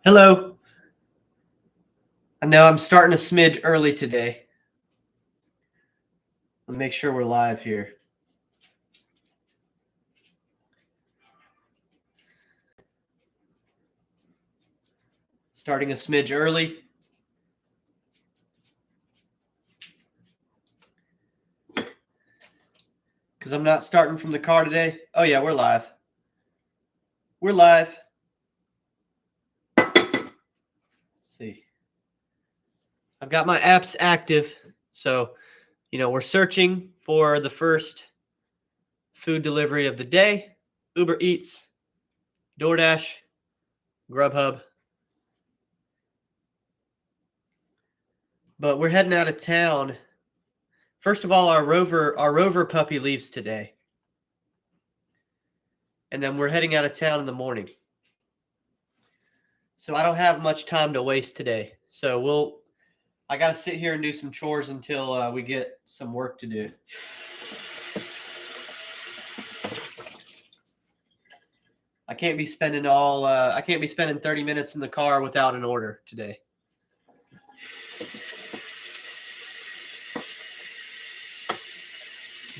Hello. I know I'm starting a smidge early today. Let me make sure we're live here. Starting a smidge early. Because I'm not starting from the car today. Oh, yeah, we're live. We're live. Let's see. I've got my apps active. So, we're searching for the first food delivery of the day. Uber Eats, DoorDash, Grubhub. But we're heading out of town. First of all, our Rover puppy leaves today. And then we're heading out of town in the morning. So I don't have much time to waste today. So I got to sit here and do some chores until we get some work to do. I can't be spending 30 minutes in the car without an order today.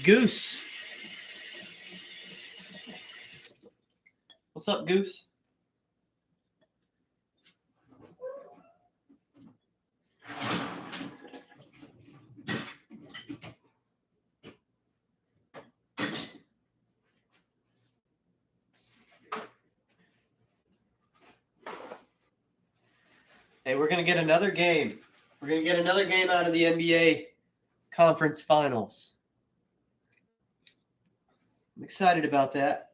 Goose. What's up, Goose? Hey, we're going to get another game. We're going to get another game out of the NBA Conference Finals. I'm excited about that.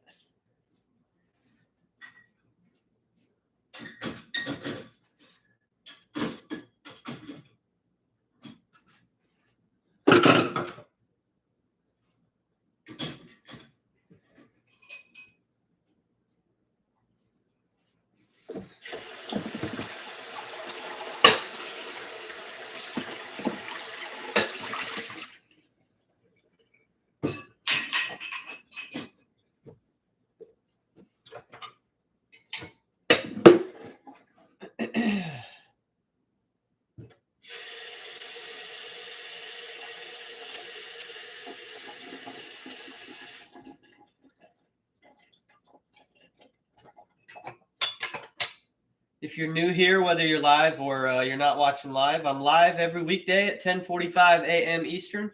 If you're new here, whether you're live or you're not watching live, I'm live every weekday at 10:45 a.m. Eastern.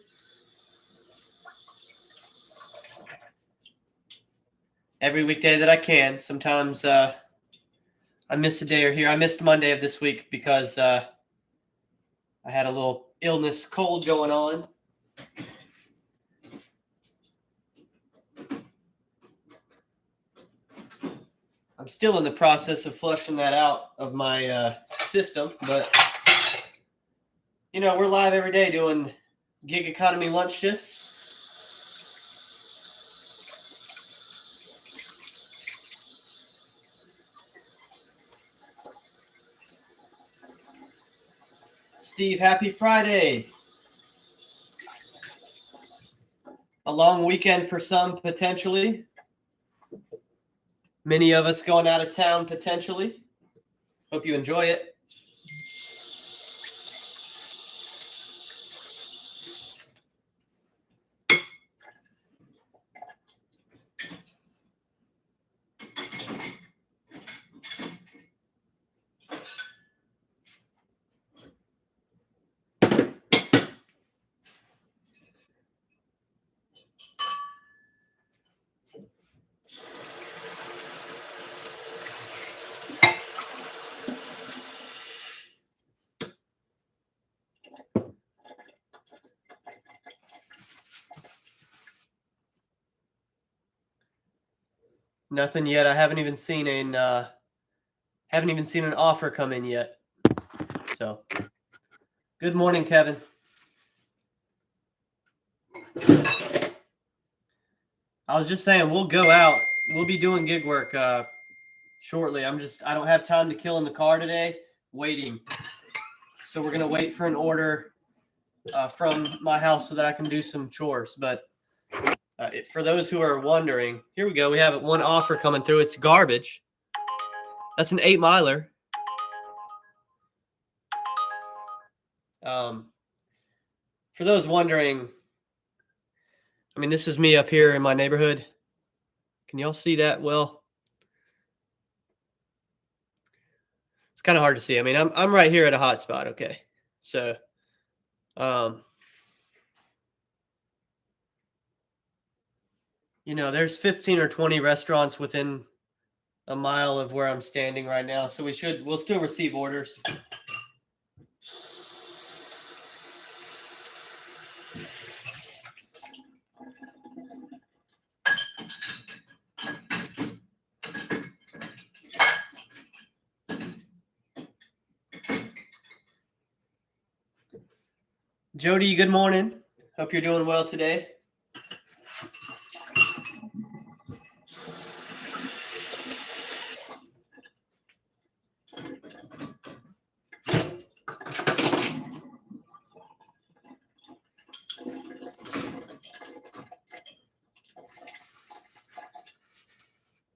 Every weekday that I can. Sometimes I miss a day or here. I missed Monday of this week because I had a little illness cold going on. I'm still in the process of flushing that out of my system, but we're live every day doing gig economy lunch shifts. Steve, happy Friday. A long weekend for some, potentially. Many of us going out of town, potentially. Hope you enjoy it. Nothing yet. I haven't even seen an offer come in yet. So, good morning, Kevin. I was just saying we'll go out. We'll be doing gig work shortly. I don't have time to kill in the car today. Waiting. So we're gonna wait for an order from my house so that I can do some chores. But for those who are wondering, here we go. We have one offer coming through. It's garbage. That's an 8-miler. For those wondering, I mean, this is me up here in my neighborhood. Can y'all see that well? It's kind of hard to see. I mean, I'm right here at a hot spot. Okay, so you know, there's 15 or 20 restaurants within a mile of where I'm standing right now, so we'll still receive orders. Jody, good morning. Hope you're doing well today.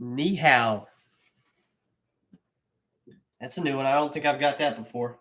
Ni hao. That's a new one. I don't think I've got that before.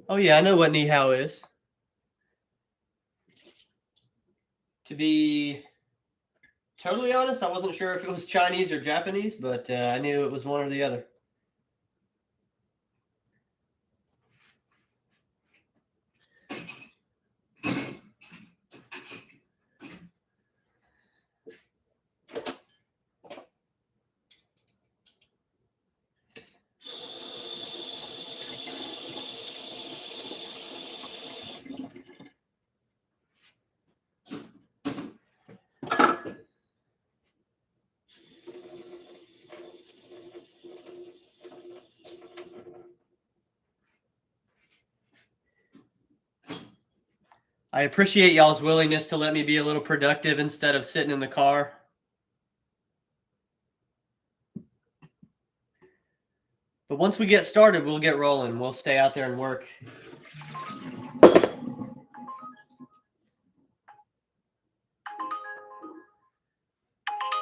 Oh yeah, I know what ni hao is. To be totally honest, I wasn't sure if it was Chinese or Japanese, but I knew it was one or the other. I appreciate y'all's willingness to let me be a little productive instead of sitting in the car. But once we get started, we'll get rolling. We'll stay out there and work.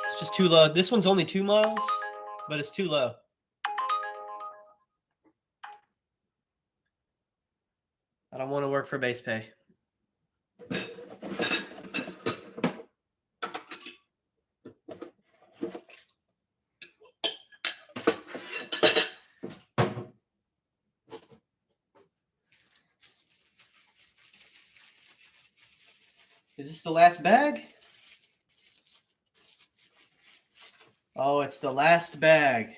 It's just too low. This one's only 2 miles, but it's too low. I don't want to work for base pay. Is this the last bag? Oh, it's the last bag.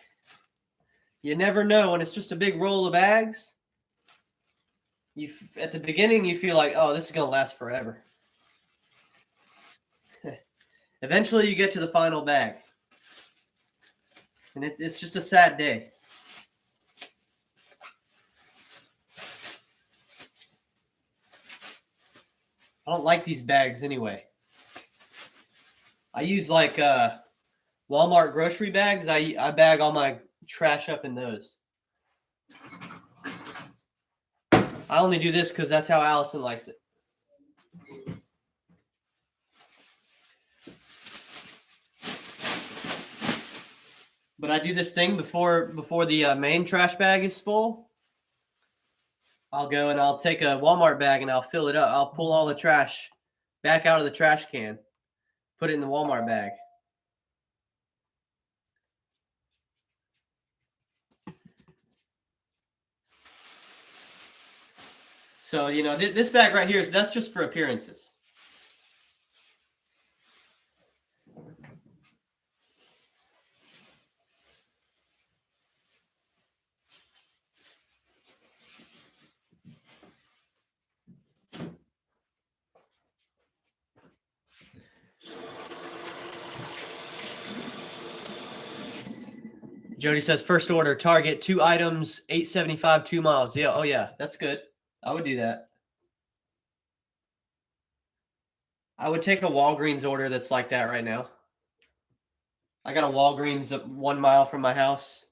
You never know when it's just a big roll of bags. At the beginning, you feel like, oh, this is going to last forever. Eventually, you get to the final bag. And it's just a sad day. I don't like these bags anyway. I use like Walmart grocery bags. I bag all my trash up in those. I only do this because that's how Allison likes it. But I do this thing before the main trash bag is full. I'll go and I'll take a Walmart bag and I'll fill it up. I'll pull all the trash back out of the trash can, put it in the Walmart bag. So, you know, this bag right here, that's just for appearances. Jody says first order Target 2 items, $8.75, 2 miles. Yeah, oh yeah, that's good. I would do that. I would take a Walgreens order that's like that right now. I got a Walgreens 1 mile from my house.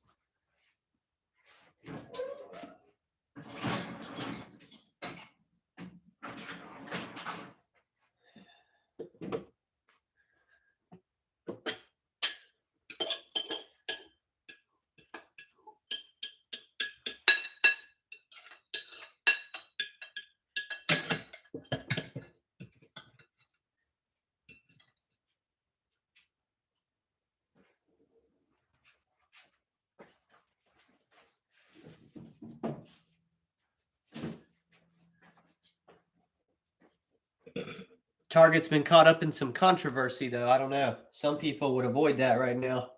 Target's been caught up in some controversy, though. I don't know. Some people would avoid that right now.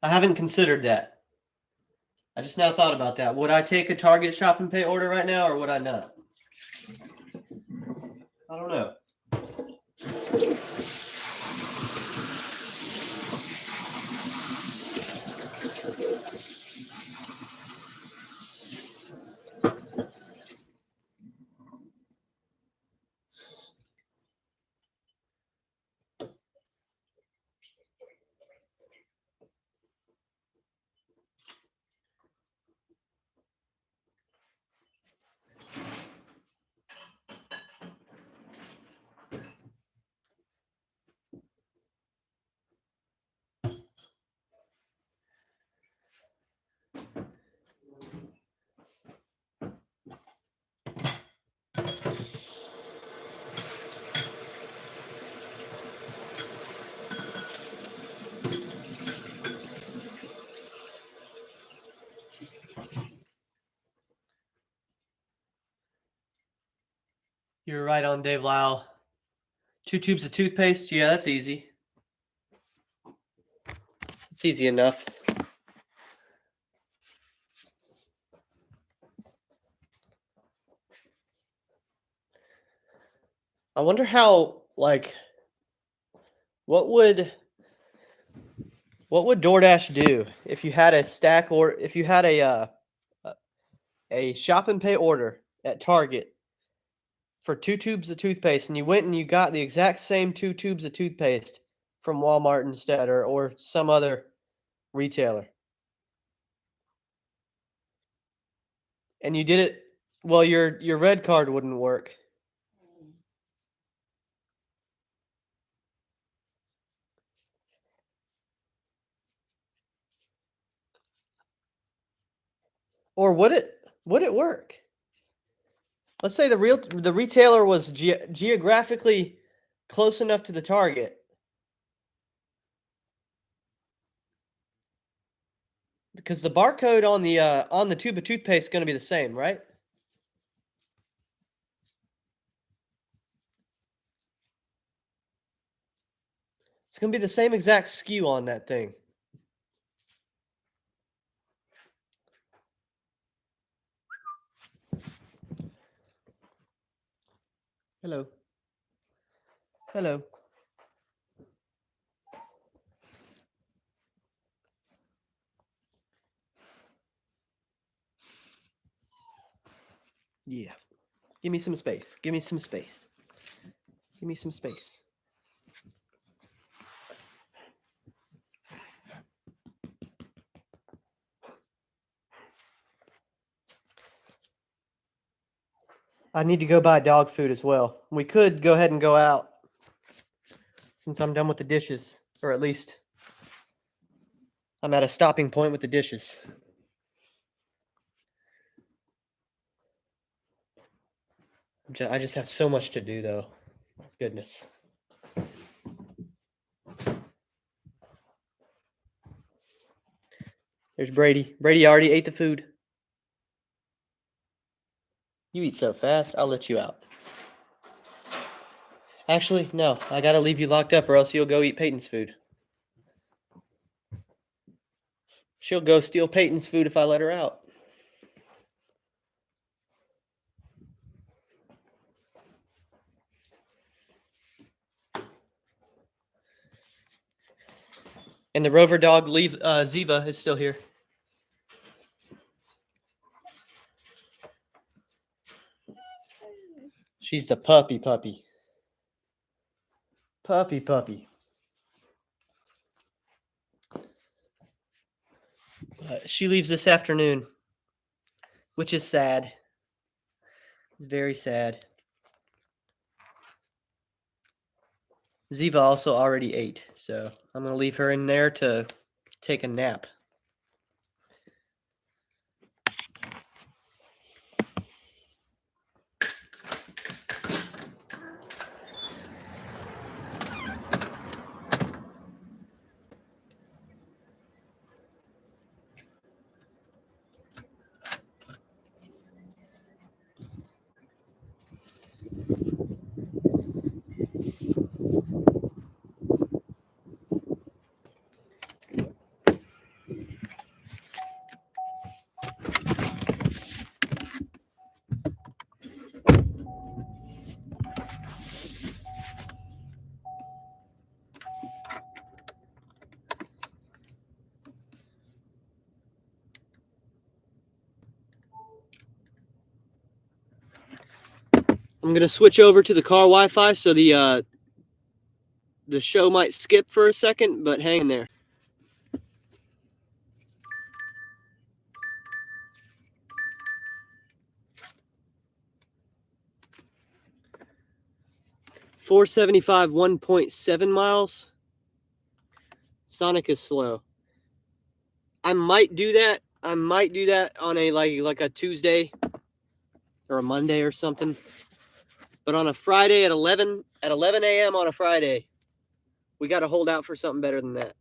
I haven't considered that. I just now thought about that. Would I take a Target shop and pay order right now, or would I not? I don't know. You're right on, Dave Lyle. 2 tubes of toothpaste? Yeah, that's easy. It's easy enough. I wonder how, like, what would DoorDash do if you had a stack, or if you had a shop and pay order at Target for 2 tubes of toothpaste, and you went and you got the exact same 2 tubes of toothpaste from Walmart instead, or some other retailer, and you did it, well, your red card wouldn't work. Or would it work? Let's say the retailer was geographically close enough to the Target, because the barcode on the tube of toothpaste is going to be the same, right? It's going to be the same exact SKU on that thing. Hello. Hello. Yeah. Give me some space. Give me some space. Give me some space. I need to go buy dog food as well. We could go ahead and go out since I'm done with the dishes, or at least I'm at a stopping point with the dishes. I just have so much to do, though. Goodness. There's Brady. Brady already ate the food. You eat so fast, I'll let you out. Actually, no. I gotta leave you locked up or else you'll go eat Peyton's food. She'll go steal Peyton's food if I let her out. And the Rover dog, Ziva, is still here. She's the puppy. Puppy. She leaves this afternoon, which is sad. It's very sad. Ziva also already ate, so I'm going to leave her in there to take a nap. I'm going to switch over to the car Wi-Fi so the show might skip for a second, but hang in there. .475, 1.7 miles. Sonic is slow. I might do that. On a like a Tuesday or a Monday or something. But on a Friday at 11 a.m. on a Friday, we got to hold out for something better than that.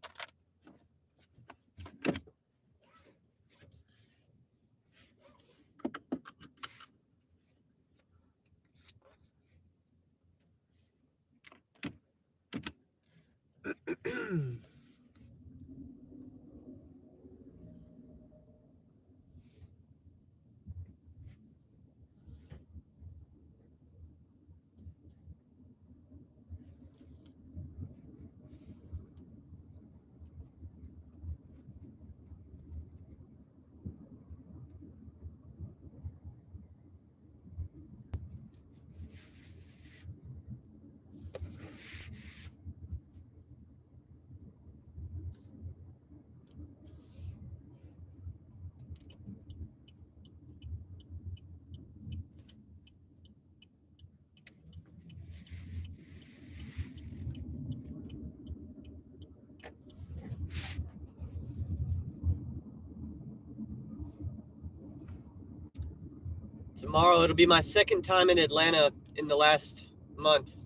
Tomorrow it'll be my second time in Atlanta in the last month.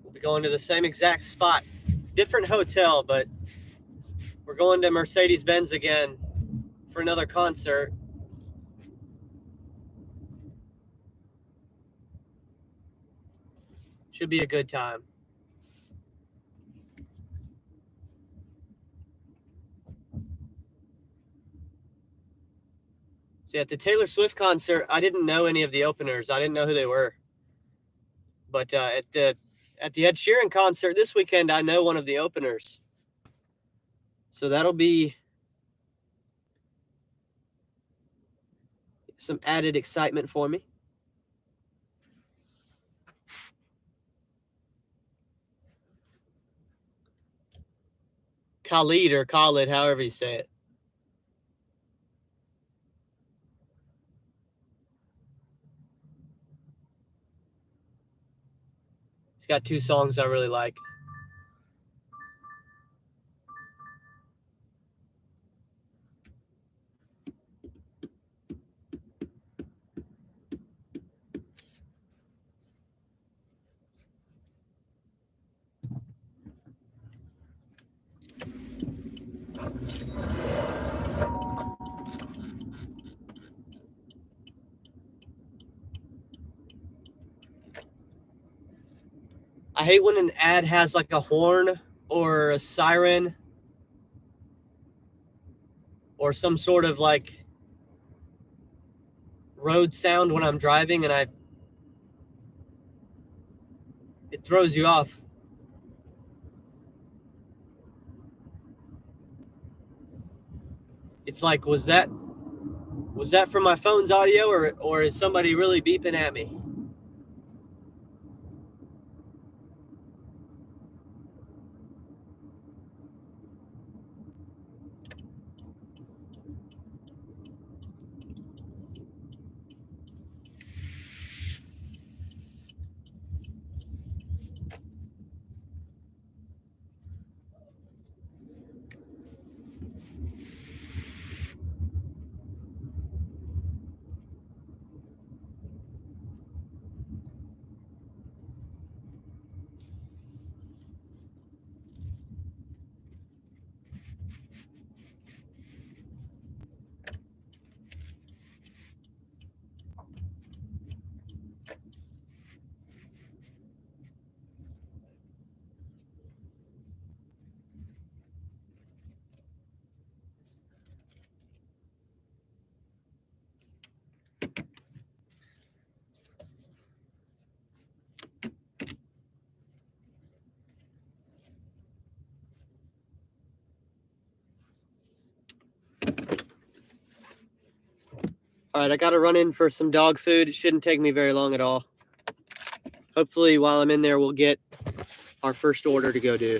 We'll be going to the same exact spot. Different hotel, but we're going to Mercedes-Benz again for another concert. Should be a good time. See, at the Taylor Swift concert, I didn't know any of the openers. I didn't know who they were. But at the Ed Sheeran concert this weekend, I know one of the openers. So that'll be some added excitement for me. Khalid, however you say it. It's got 2 songs I really like. I hate when an ad has like a horn or a siren or some sort of like road sound when I'm driving, and it throws you off. It's like, was that from my phone's audio, or is somebody really beeping at me? All right, I got to run in for some dog food. It shouldn't take me very long at all. Hopefully, while I'm in there, we'll get our first order to go do.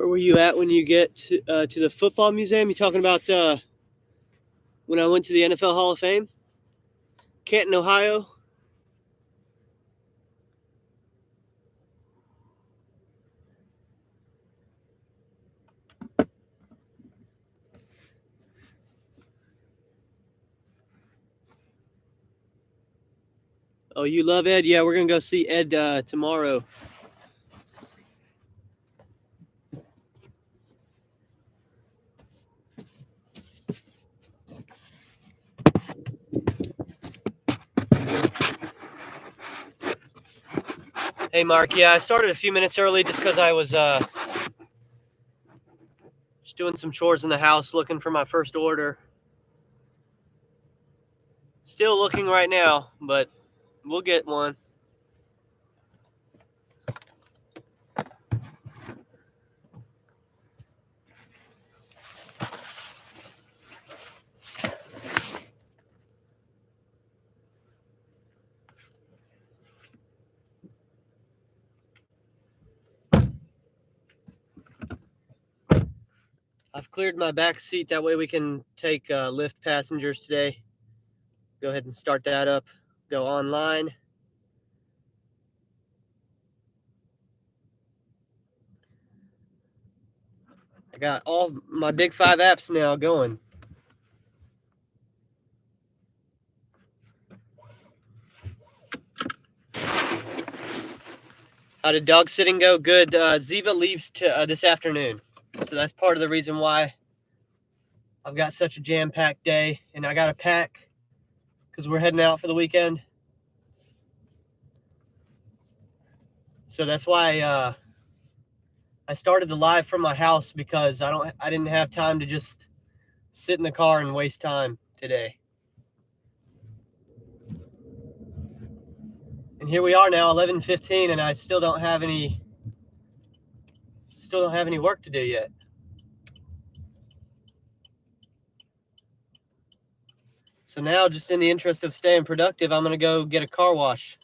Where were you at when you get to the football museum? You talking about when I went to the NFL Hall of Fame? Canton, Ohio? Oh, you love Ed? Yeah, we're going to go see Ed tomorrow. Hey, Mark. Yeah, I started a few minutes early just because I was just doing some chores in the house, looking for my first order. Still looking right now, but we'll get one. I've cleared my back seat. That way we can take Lyft passengers today. Go ahead and start that up. Go online. I got all my big 5 apps now going. How did dog sitting go? Good. Ziva leaves this afternoon. So that's part of the reason why I've got such a jam-packed day. And I got to pack because we're heading out for the weekend. So that's why I started the live from my house, because I didn't have time to just sit in the car and waste time today. And here we are now, 11:15, and I still don't have any work to do yet. So now, just in the interest of staying productive, I'm going to go get a car wash.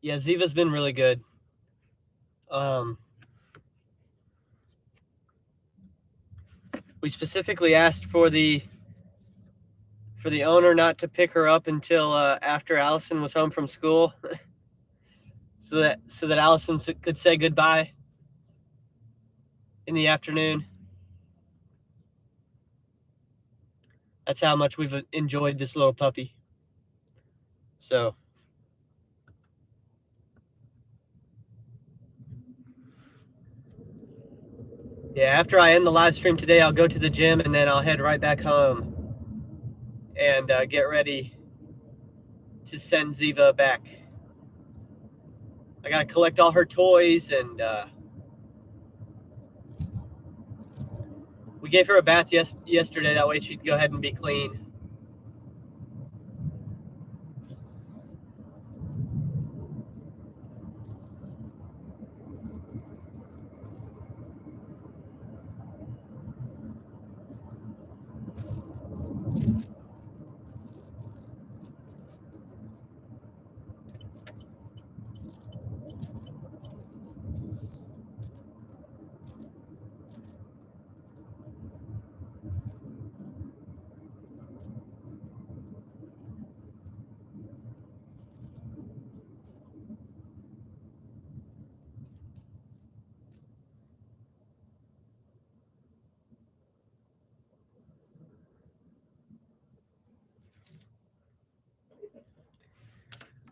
Yeah, Ziva's been really good. We specifically asked for the owner not to pick her up until after Allison was home from school, so that Allison could say goodbye in the afternoon. That's how much we've enjoyed this little puppy. So yeah, after I end the live stream today, I'll go to the gym, and then I'll head right back home and get ready to send Ziva back. I gotta collect all her toys, and we gave her a bath yesterday. That way she'd go ahead and be clean.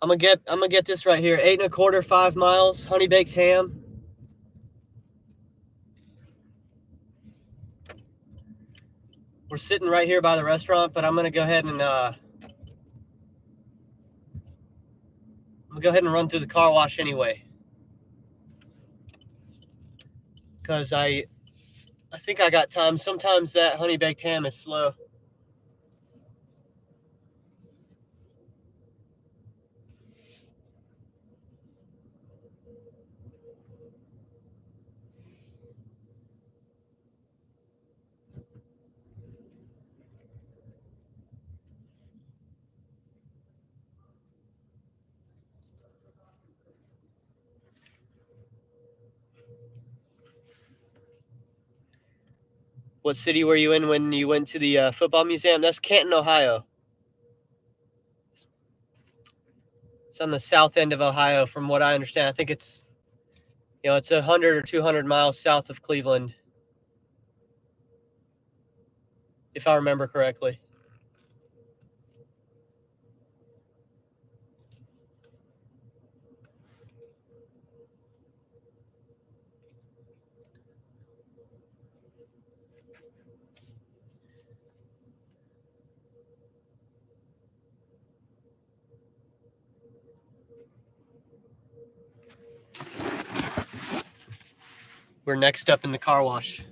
I'm gonna get this right here. 8 1/4, 5 miles, honey baked ham. We're sitting right here by the restaurant, but I'm gonna go ahead and run through the car wash anyway, because I think I got time. Sometimes that honey baked ham is slow. What city were you in when you went to the football museum? That's Canton, Ohio. It's on the south end of Ohio, from what I understand. I think it's, it's 100 or 200 miles south of Cleveland, if I remember correctly. We're next up in the car wash.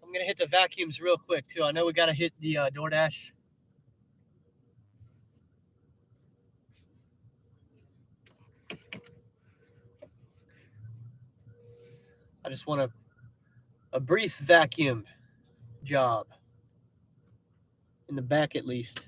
I'm going to hit the vacuums real quick, too. I know we got to hit the DoorDash. I just want a brief vacuum job. In the back, at least.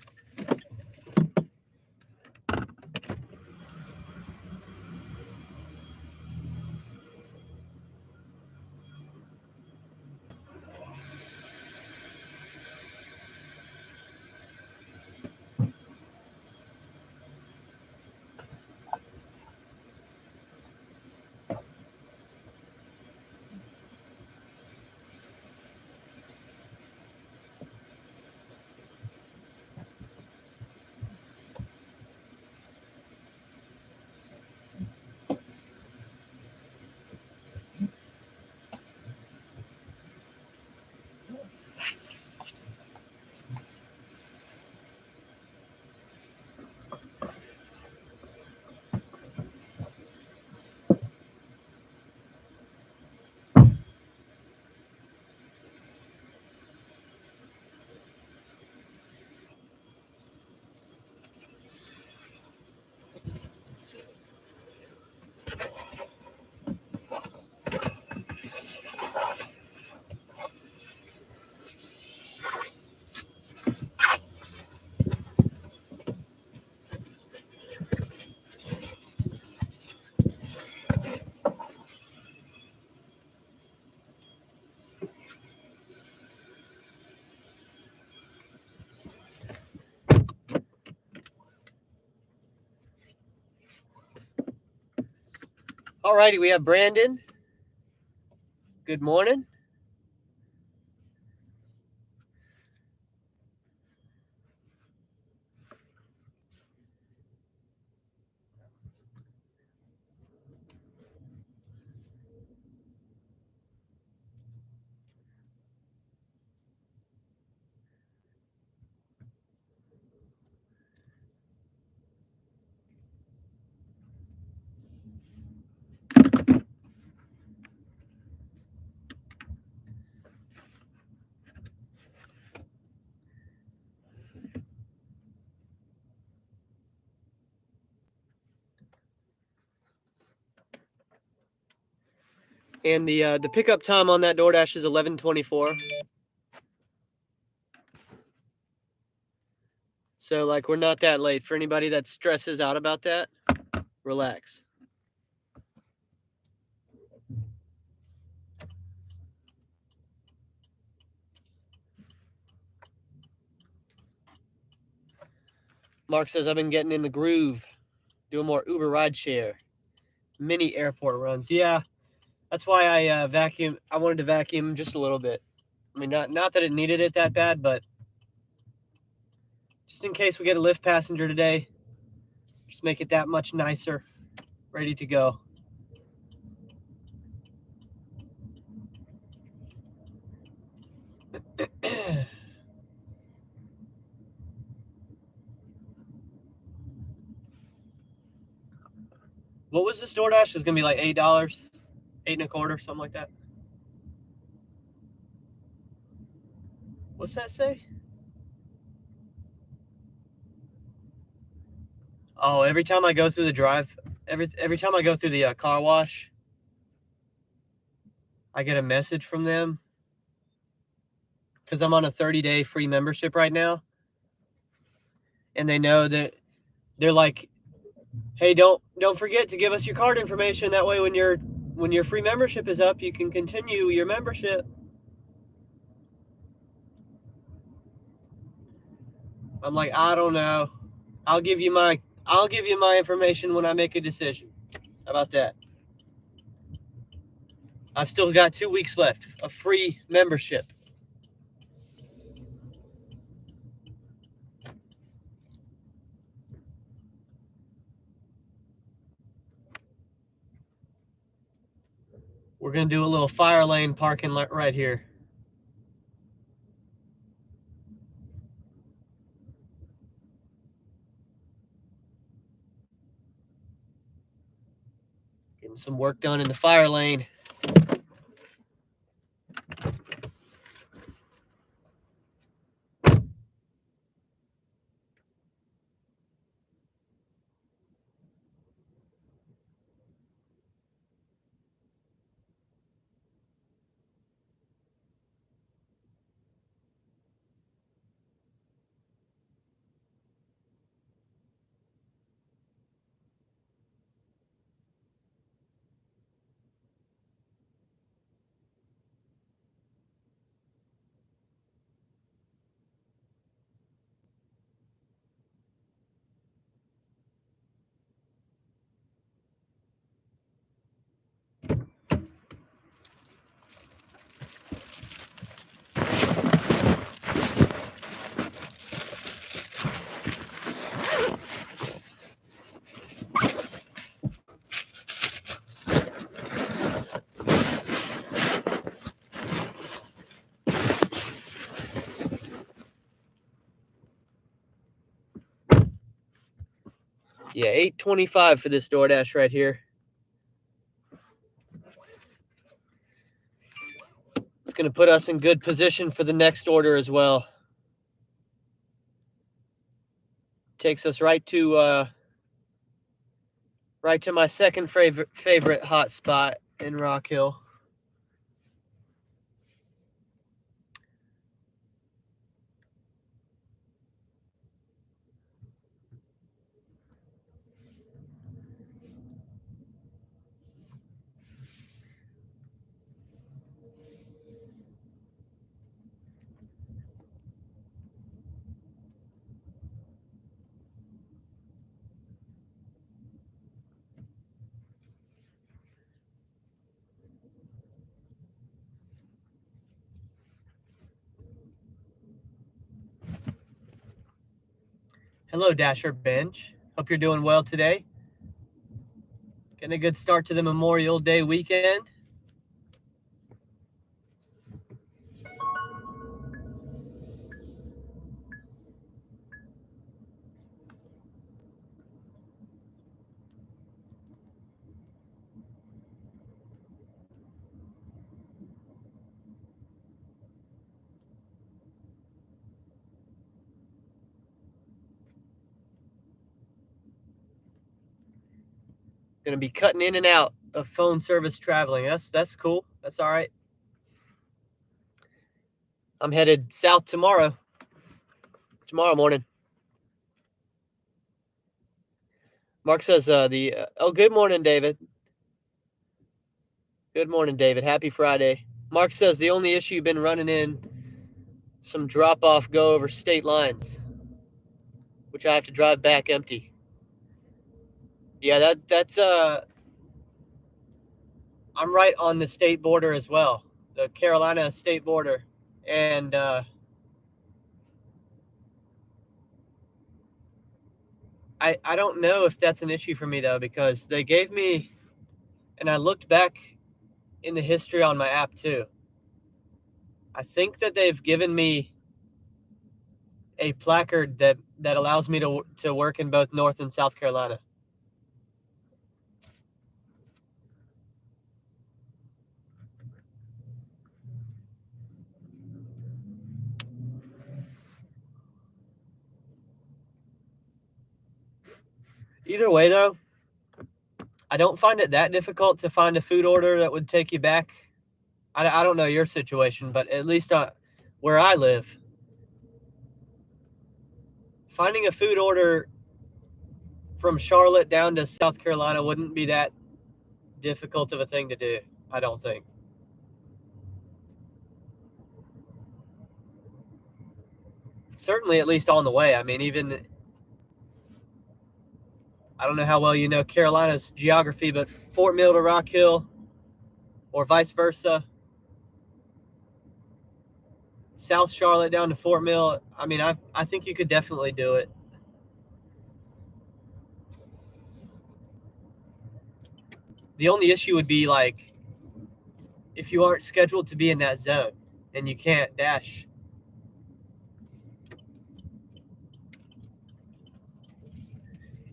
Alrighty, we have Brandon. Good morning. And the pickup time on that DoorDash is 11:24. So like we're not that late. For anybody that stresses out about that, relax. Mark says I've been getting in the groove, doing more Uber rideshare, mini airport runs. Yeah, that's why I vacuum. I wanted to vacuum just a little bit. I mean, not that it needed it that bad, but just in case we get a Lyft passenger today, just make it that much nicer, ready to go. What was this DoorDash? It's gonna be like $8, $8.25, something like that. What's that say? Oh, every time I go through the drive, every time I go through the car wash, I get a message from them because I'm on a 30-day free membership right now, and they know that they're like, "Hey, don't forget to give us your card information. That way, when your free membership is up, you can continue your membership." I'm like, I don't know. I'll give you my information when I make a decision. How about that? I've still got 2 weeks left of free membership. We're gonna do a little fire lane parking lot right here. Getting some work done in the fire lane. Yeah, $8.25 for this DoorDash right here. It's going to put us in good position for the next order as well. Takes us right to my second favorite hot spot in Rock Hill. Hello, Dasher Bench. Hope you're doing well today. Getting a good start to the Memorial Day weekend. Going to be cutting in and out of phone service traveling. That's cool. That's all right. I'm headed south tomorrow morning. Mark says oh, good morning, David. Good morning, David. Happy Friday. Mark says the only issue you've been running in some drop-off go over state lines, which I have to drive back empty. Yeah, that's I'm right on the state border as well, the Carolina state border, and I don't know if that's an issue for me though, because they gave me, and I looked back in the history on my app too. I think that they've given me a placard that allows me to work in both North and South Carolina. Either way though, I don't find it that difficult to find a food order that would take you back. I don't know your situation, but at least where I live, finding a food order from Charlotte down to South Carolina wouldn't be that difficult of a thing to do, I don't think. Certainly, at least on the way. I mean, even, I don't know how well you know Carolina's geography, but Fort Mill to Rock Hill, or vice versa, South Charlotte down to Fort Mill, I mean, I think you could definitely do it. The only issue would be, like, if you aren't scheduled to be in that zone and you can't dash.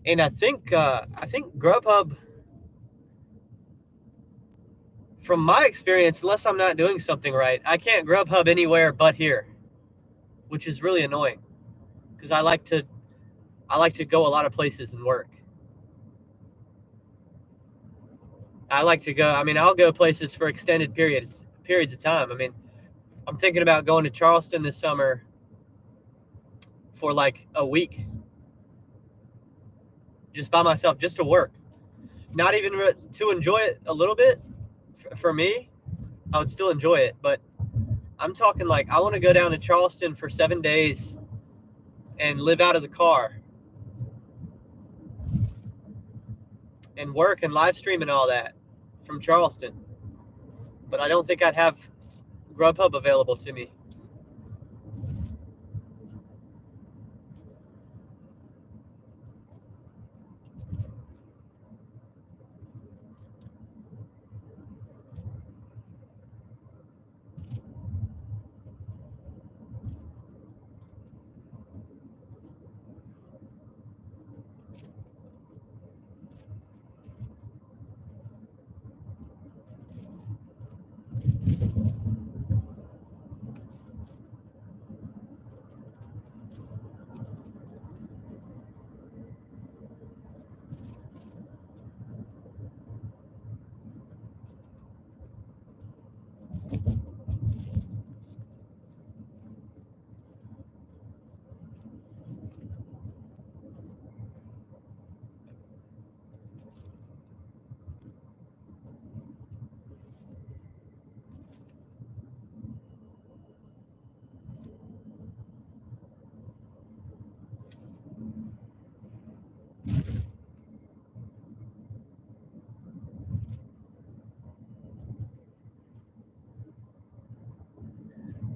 And I think Grubhub, from my experience, unless I'm not doing something right, I can't Grubhub anywhere but here, which is really annoying because I like to go a lot of places and work. I like to go. I mean, I'll go places for extended periods of time. I mean, I'm thinking about going to Charleston this summer for like a week, just by myself, just to work. Not even to enjoy it a little bit. For me, I would still enjoy it, but I'm talking like I want to go down to Charleston for 7 days and live out of the car and work and live stream and all that from Charleston. But I don't think I'd have Grubhub available to me.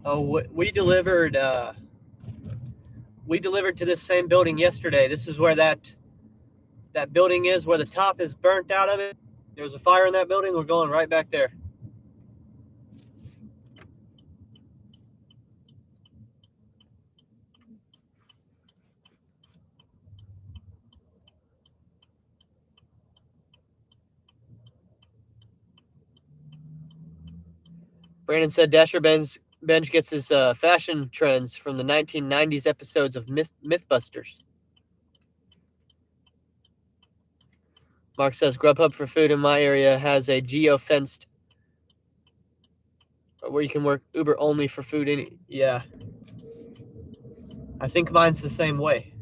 Oh, we delivered We delivered to this same building yesterday. This is where that building is, where the top is burnt out of it. There was a fire in that building. We're going right back there. Brandon said Dasher Benj gets his fashion trends from the 1990s episodes of Mythbusters. Mark says Grubhub for food in my area has a geo-fenced where you can work Uber only for food. Yeah. I think mine's the same way.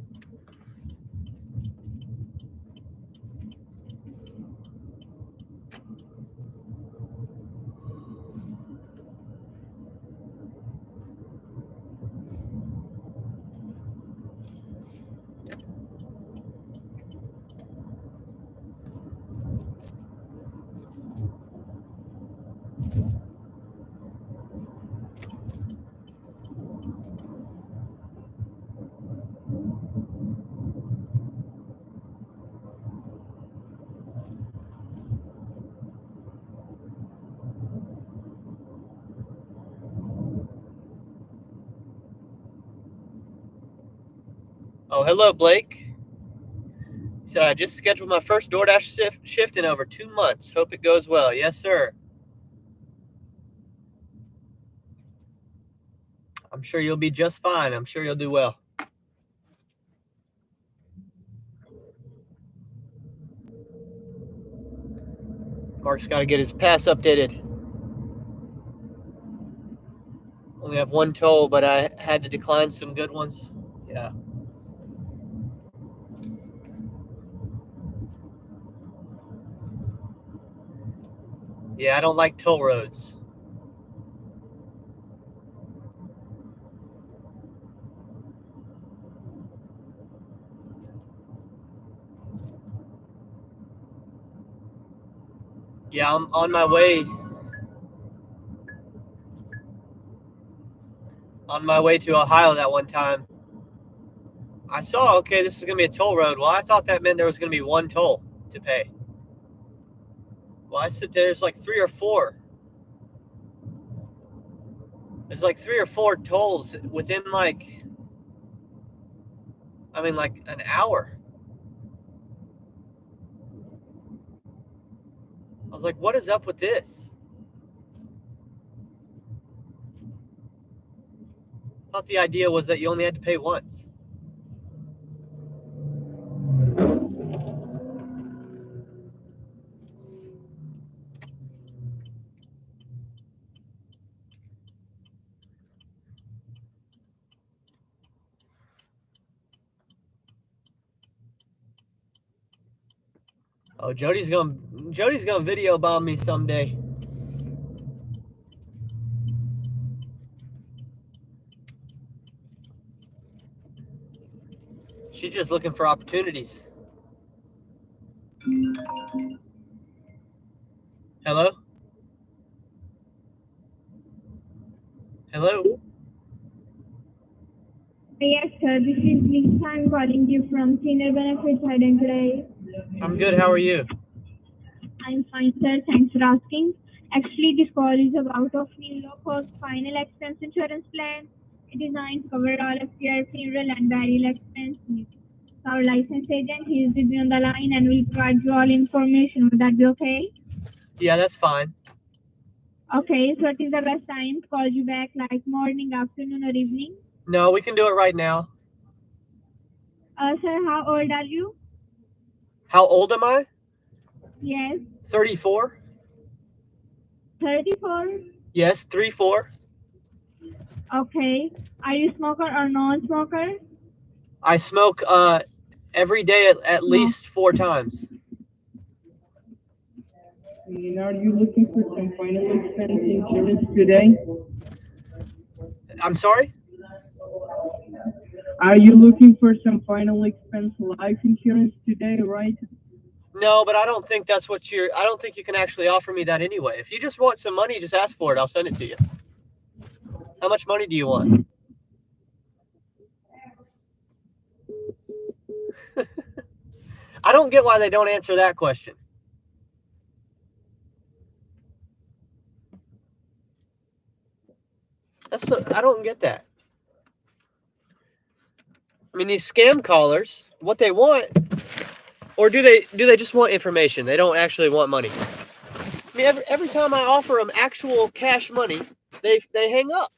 Oh, hello, Blake. He said, I just scheduled my first DoorDash shift in over 2 months. Hope it goes well. Yes, sir. I'm sure you'll be just fine. I'm sure you'll do well. Mark's got to get his pass updated. Only have one toll, but I had to decline some good ones. Yeah. Yeah, I don't like toll roads. Yeah, I'm on my way. On my way to Ohio that one time. I saw, okay, this is going to be a toll road. Well, I thought that meant there was going to be one toll to pay. Well, I said there's like 3 or 4. There's like 3 or 4 tolls within like an hour. I was like, what is up with this? I thought the idea was that you only had to pay once. Oh, Jody's gonna video bomb me someday. She's just looking for opportunities. Hello? Hello? Yes, sir. This is Lisa. I'm calling you from Senior Benefits today. I'm good. How are you? I'm fine, sir. Thanks for asking. Actually, this call is about of new low-cost final expense insurance plan. It is designed to cover all of your funeral and burial expenses. Our licensed agent is with me on the line and will provide you all information. Would that be okay? Yeah, that's fine. Okay, so it is the best time to call you back, like morning, afternoon, or evening? No, we can do it right now. Sir, how old are you? How old am I? Yes. 34. 34? Yes, 34. Okay. Are you smoker or non-smoker? I smoke every day at least 4 times. And are you looking for some final expense insurance today? I'm sorry? Are you looking for some final expense life insurance today, right? No, but I don't think that's what I don't think you can actually offer me that anyway. If you just want some money, just ask for it. I'll send it to you. How much money do you want? I don't get why they don't answer that question. I don't get that. I mean, these scam callers, what they want, or do they just want information? They don't actually want money. I mean, every time I offer them actual cash money, they hang up.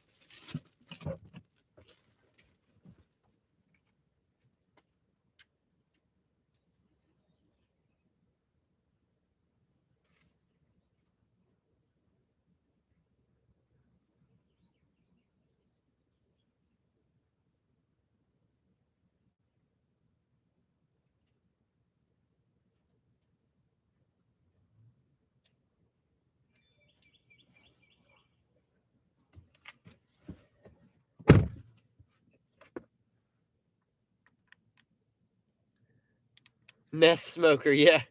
Meth smoker, yeah.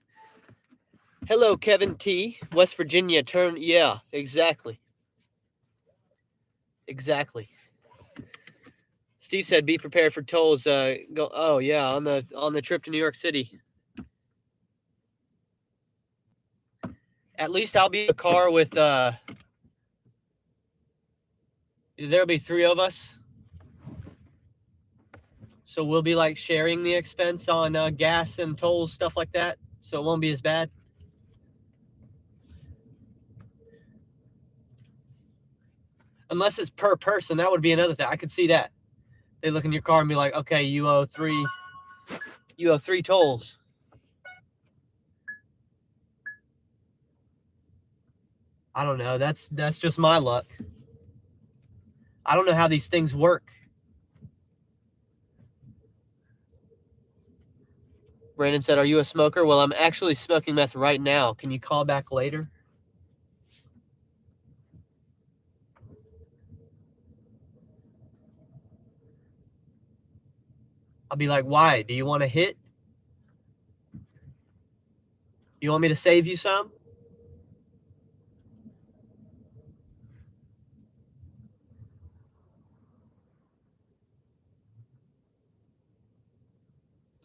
Hello, Kevin T. West Virginia yeah, exactly. Exactly. Steve said, "Be prepared for tolls." Go. Oh yeah, on the trip to New York City. At least I'll be in a car with. There'll be 3 of us, so we'll be like sharing the expense on gas and tolls, stuff like that. So it won't be as bad. Unless it's per person, that would be another thing. I could see that. They look in your car and be like, "Okay, you owe 3 tolls." I don't know. That's just my luck. I don't know how these things work. Brandon said, "Are you a smoker?" Well, I'm actually smoking meth right now. Can you call back later? I'll be like, "Why? Do you want to hit? You want me to save you some?"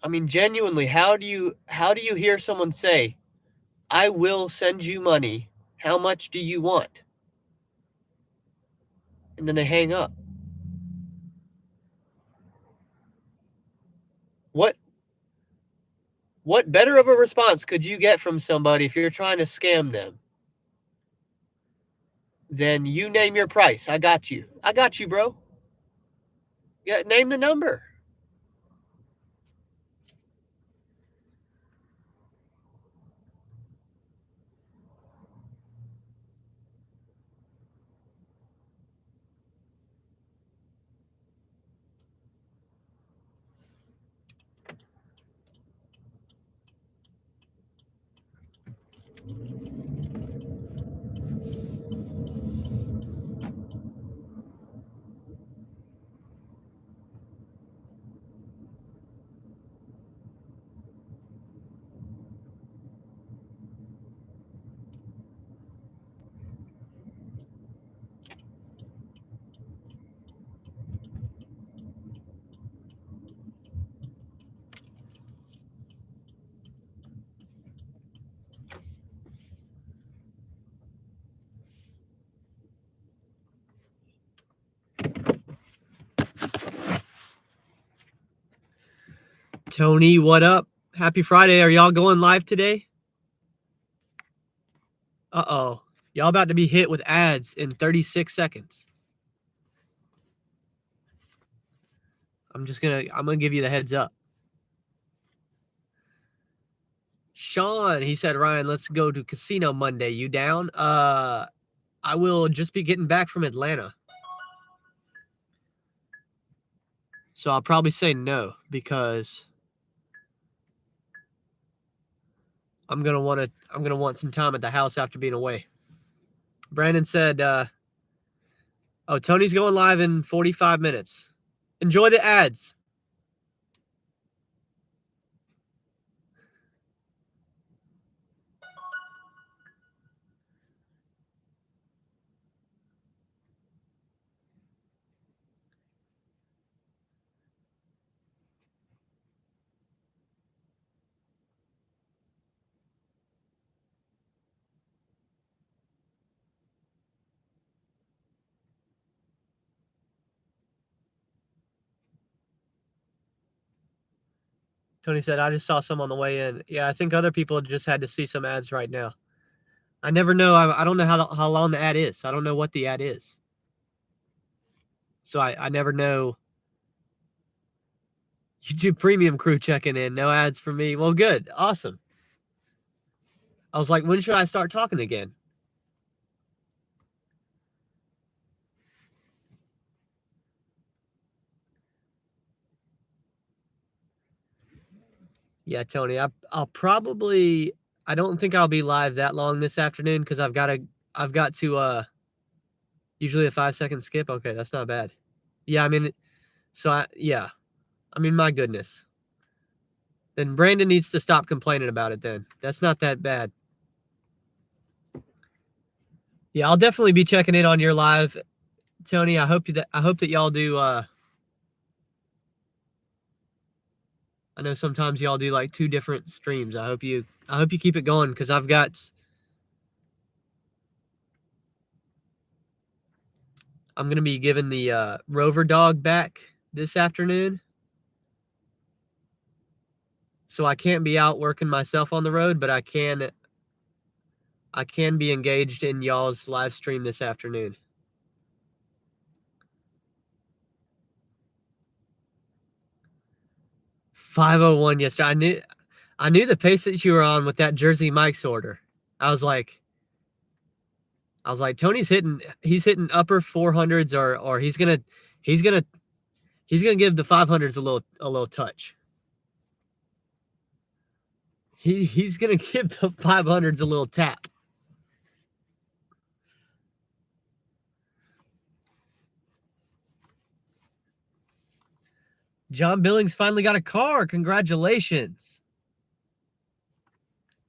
I mean, genuinely, how do you hear someone say, "I will send you money. How much do you want?" And then they hang up. What better of a response could you get from somebody if you're trying to scam them? Then you name your price. I got you. I got you, bro. Yeah, name the number. Tony, what up? Happy Friday. Are y'all going live today? Uh-oh. Y'all about to be hit with ads in 36 seconds. I'm gonna give you the heads up. Sean, he said, "Ryan, let's go to casino Monday. You down?" I will just be getting back from Atlanta. So I'll probably say no because I'm gonna want some time at the house after being away. Brandon said, "Oh, Tony's going live in 45 minutes. Enjoy the ads." Tony said, I just saw some on the way in. Yeah, I think other people just had to see some ads right now. I never know. I don't know how long the ad is. I don't know what the ad is. So I never know. YouTube Premium crew checking in. No ads for me. Well, good. Awesome. I was like, when should I start talking again? Yeah, Tony, I'll probably, I don't think I'll be live that long this afternoon because I've got to usually a 5-second skip. Okay, that's not bad. Yeah, I mean, my goodness. Then Brandon needs to stop complaining about it then. That's not that bad. Yeah, I'll definitely be checking in on your live, Tony. I hope that y'all do I know sometimes y'all do like 2 different streams. I hope you keep it going because I'm gonna be giving the Rover dog back this afternoon. So I can't be out working myself on the road, but I can be engaged in y'all's live stream this afternoon. 5:01 yesterday. I knew the pace that you were on with that Jersey Mike's order. I was like, Tony's hitting upper 400s or he's gonna give the 500s a little touch. He's gonna give the 500s a little tap. John Billings finally got a car. Congratulations.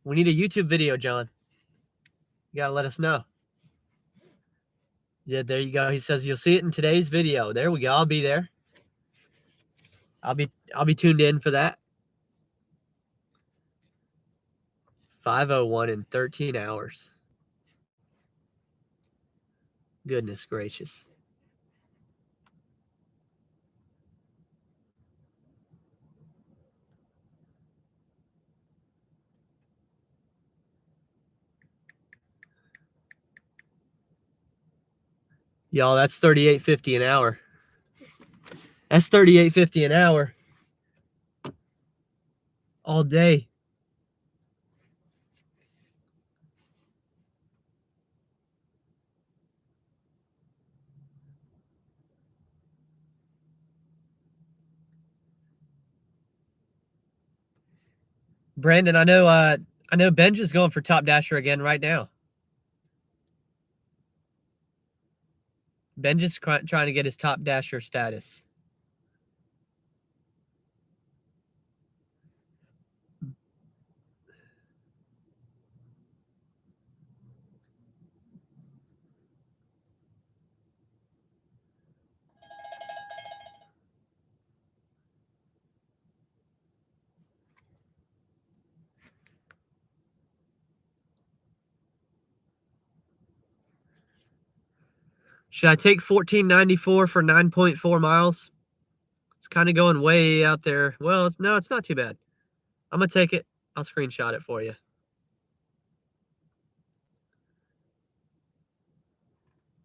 We need a YouTube video, John. You gotta let us know. Yeah, there you go. He says you'll see it in today's video. There we go. I'll be there. I'll be tuned in for that. 5:01 in 13 hours. Goodness gracious. Y'all, that's $38.50 an hour. That's $38.50 an hour. All day. Brandon, I know Benj is going for Top Dasher again right now. Benj is trying to get his Top Dasher status. Should I take $14.94 for 9.4 miles? It's kind of going way out there. Well, no, it's not too bad. I'm going to take it. I'll screenshot it for you.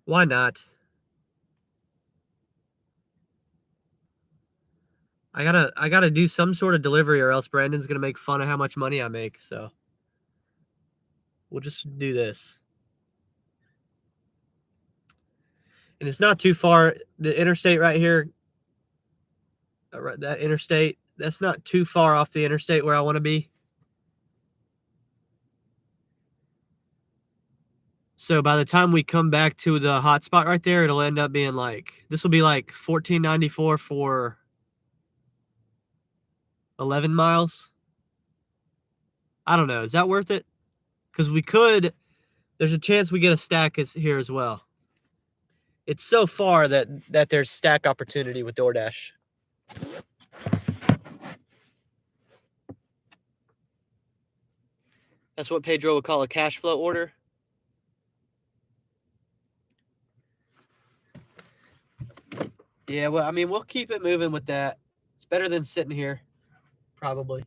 Why not? I gotta do some sort of delivery or else Brandon's going to make fun of how much money I make. So we'll just do this. And it's not too far. The interstate right here, that interstate, that's not too far off the interstate where I want to be. So by the time we come back to the hotspot right there, it'll end up being this will be like $14.94 for 11 miles. I don't know. Is that worth it? Because there's a chance we get a stack here as well. It's so far that there's stack opportunity with DoorDash. That's what Pedro would call a cash flow order. Yeah, well, I mean, we'll keep it moving with that. It's better than sitting here. probably.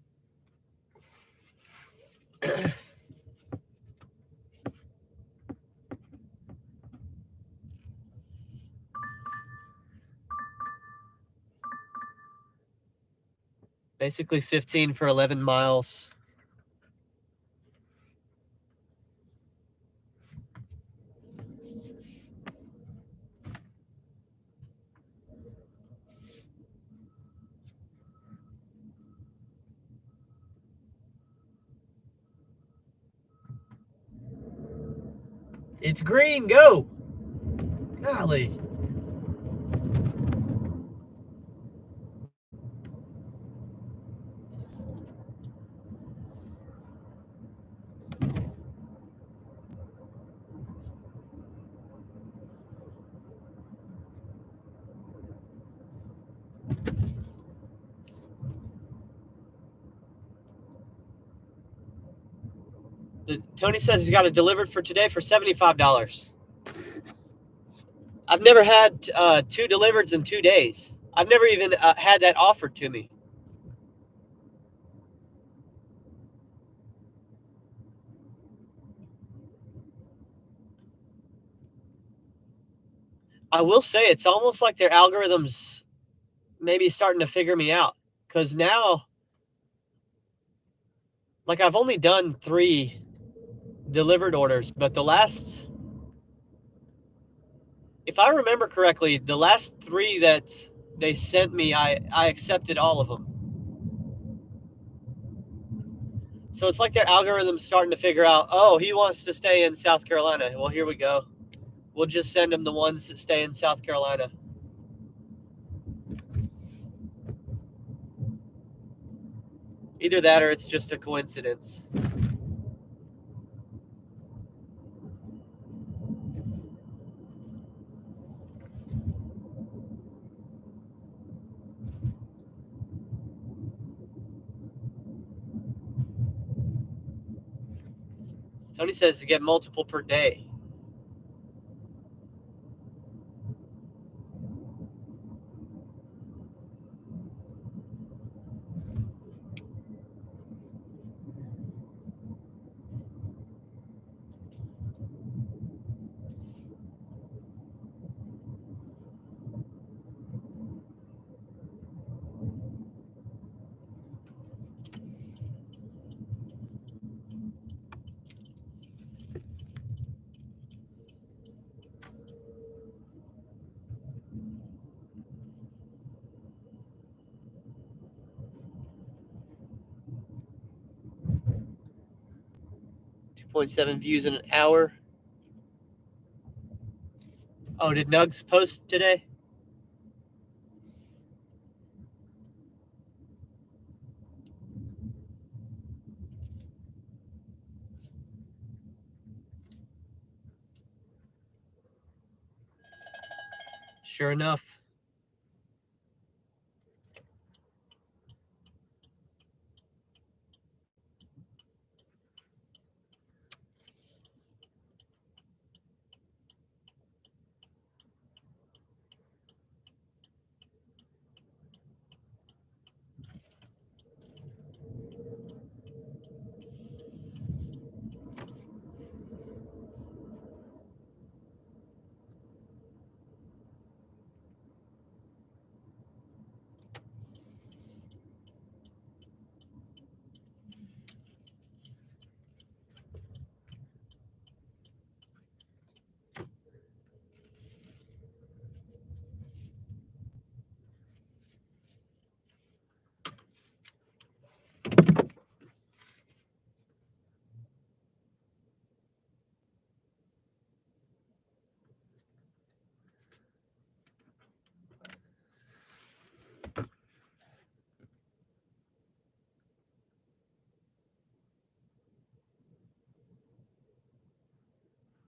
Basically 15 for 11 miles. It's green, go! Golly. Tony says he's got it delivered for today for $75. I've never had 2 delivered in 2 days. I've never even had that offered to me. I will say it's almost like their algorithms maybe starting to figure me out. Because now, like I've only done 3 delivered orders, but the last, if I remember correctly, the last 3 that they sent me, I accepted all of them. So it's like their algorithm's starting to figure out, oh, he wants to stay in South Carolina. Well, here we go. We'll just send him the ones that stay in South Carolina. Either that or it's just a coincidence. Tony says to get multiple per day. .7 views in an hour. Oh, did Nugs post today? Sure enough.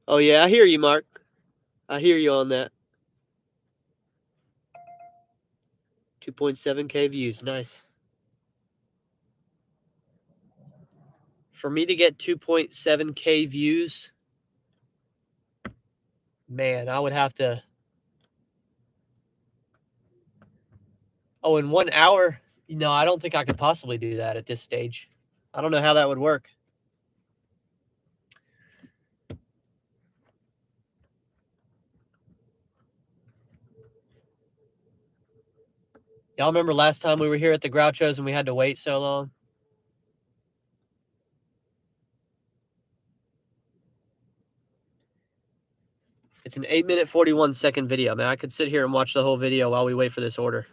Oh, yeah, I hear you, Mark. I hear you on that. 2.7K views. Nice. For me to get 2.7K views, man, I would have to. Oh, in 1 hour? No, I don't think I could possibly do that at this stage. I don't know how that would work. Y'all remember last time we were here at the Grouchos and we had to wait so long? It's an 8-minute 41-second video, man. I could sit here and watch the whole video while we wait for this order.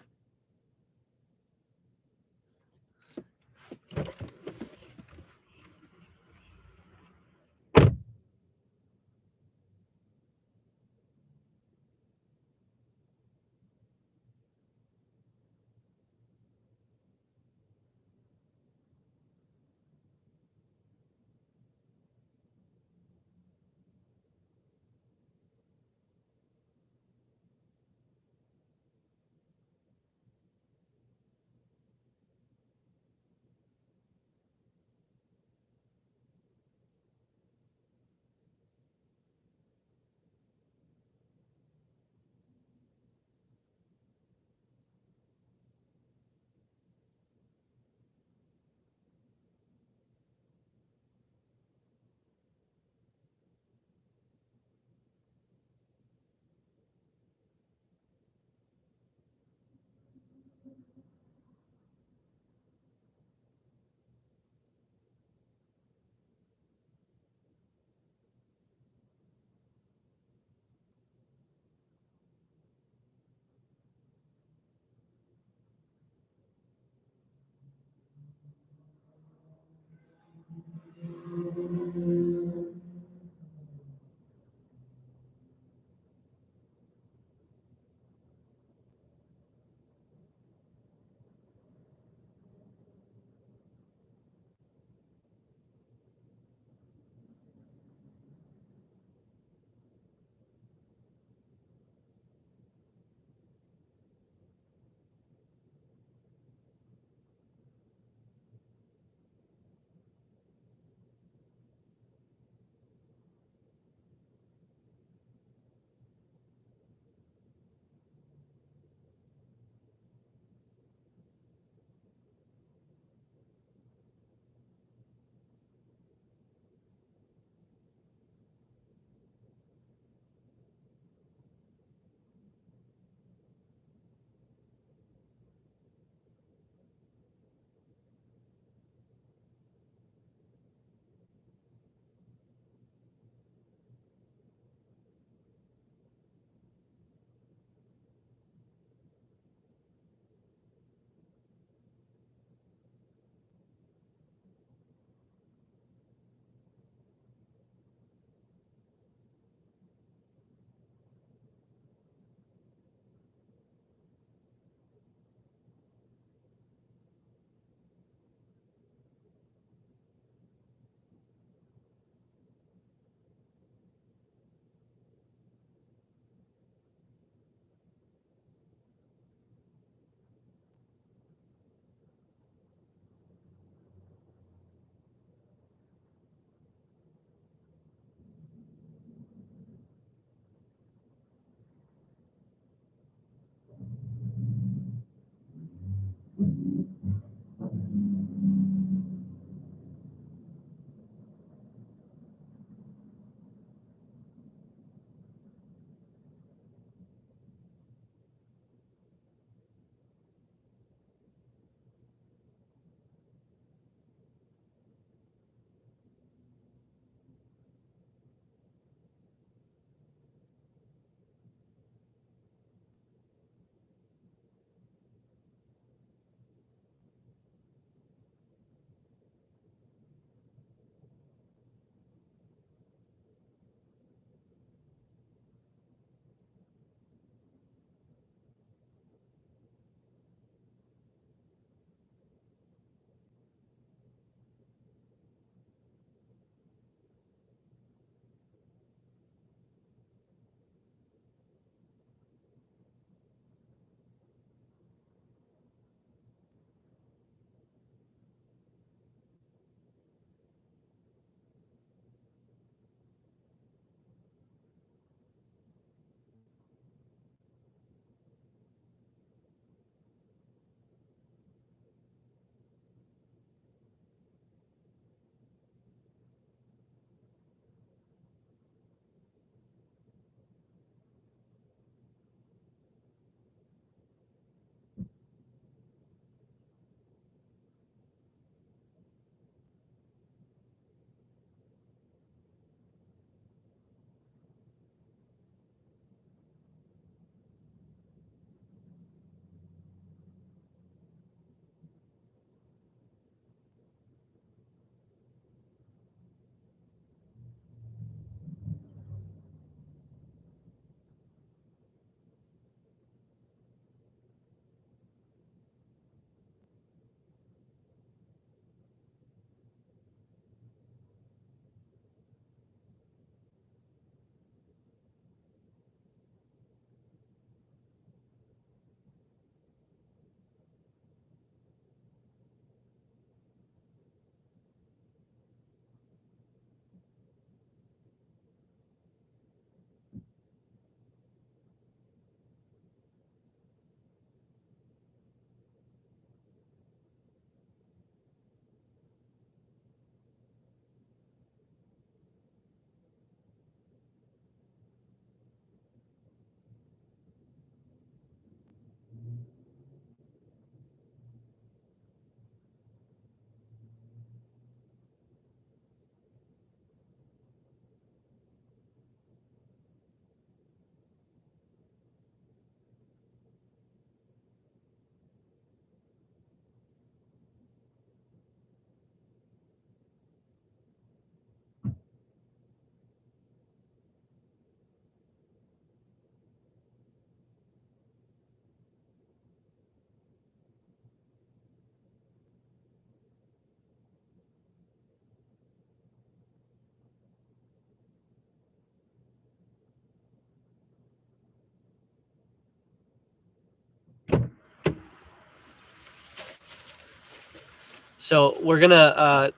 So we're gonna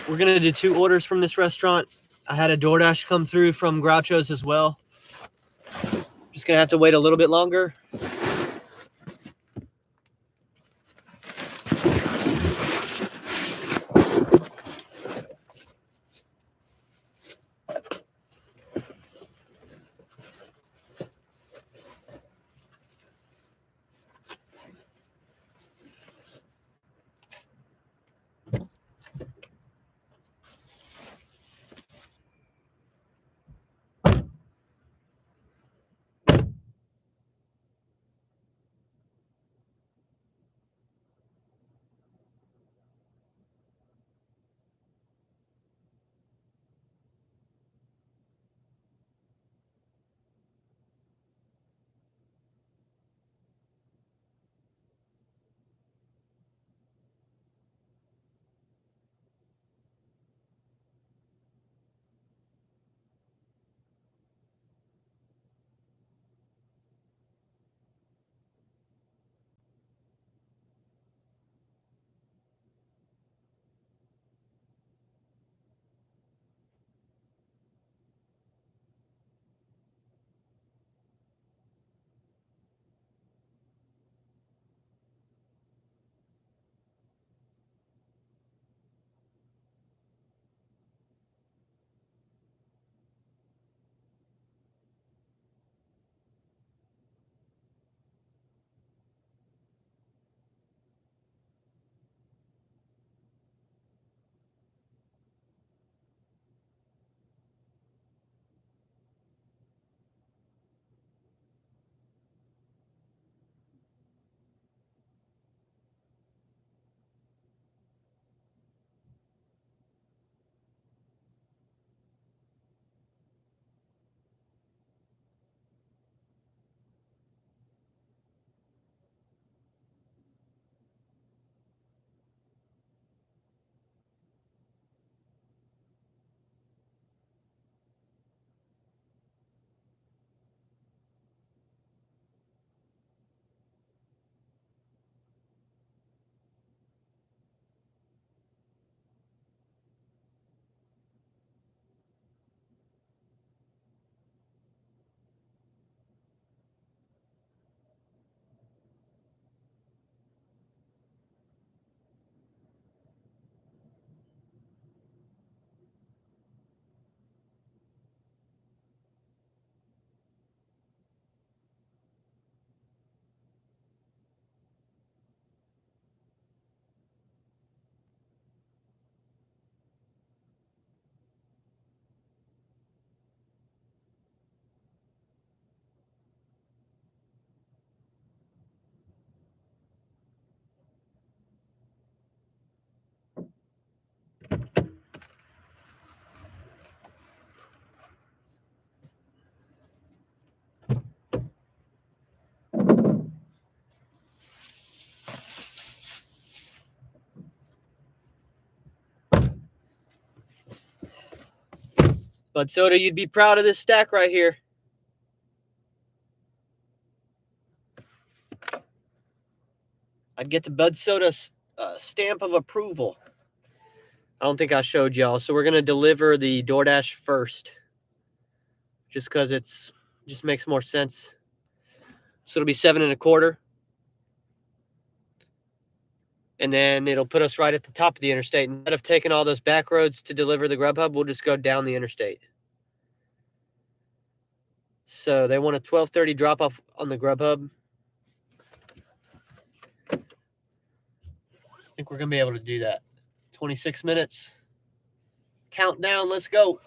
do 2 orders from this restaurant. I had a DoorDash come through from Groucho's as well. Just gonna have to wait a little bit longer. Bud Soda, you'd be proud of this stack right here. I'd get the Bud Soda stamp of approval. I don't think I showed y'all. So we're going to deliver the DoorDash first. Just because it's just makes more sense. So it'll be 7 1/4. And then it'll put us right at the top of the interstate. Instead of taking all those back roads to deliver the Grubhub, we'll just go down the interstate. So they want a 12:30 drop off on the Grubhub. I think we're going to be able to do that. 26 minutes. Countdown. Let's go.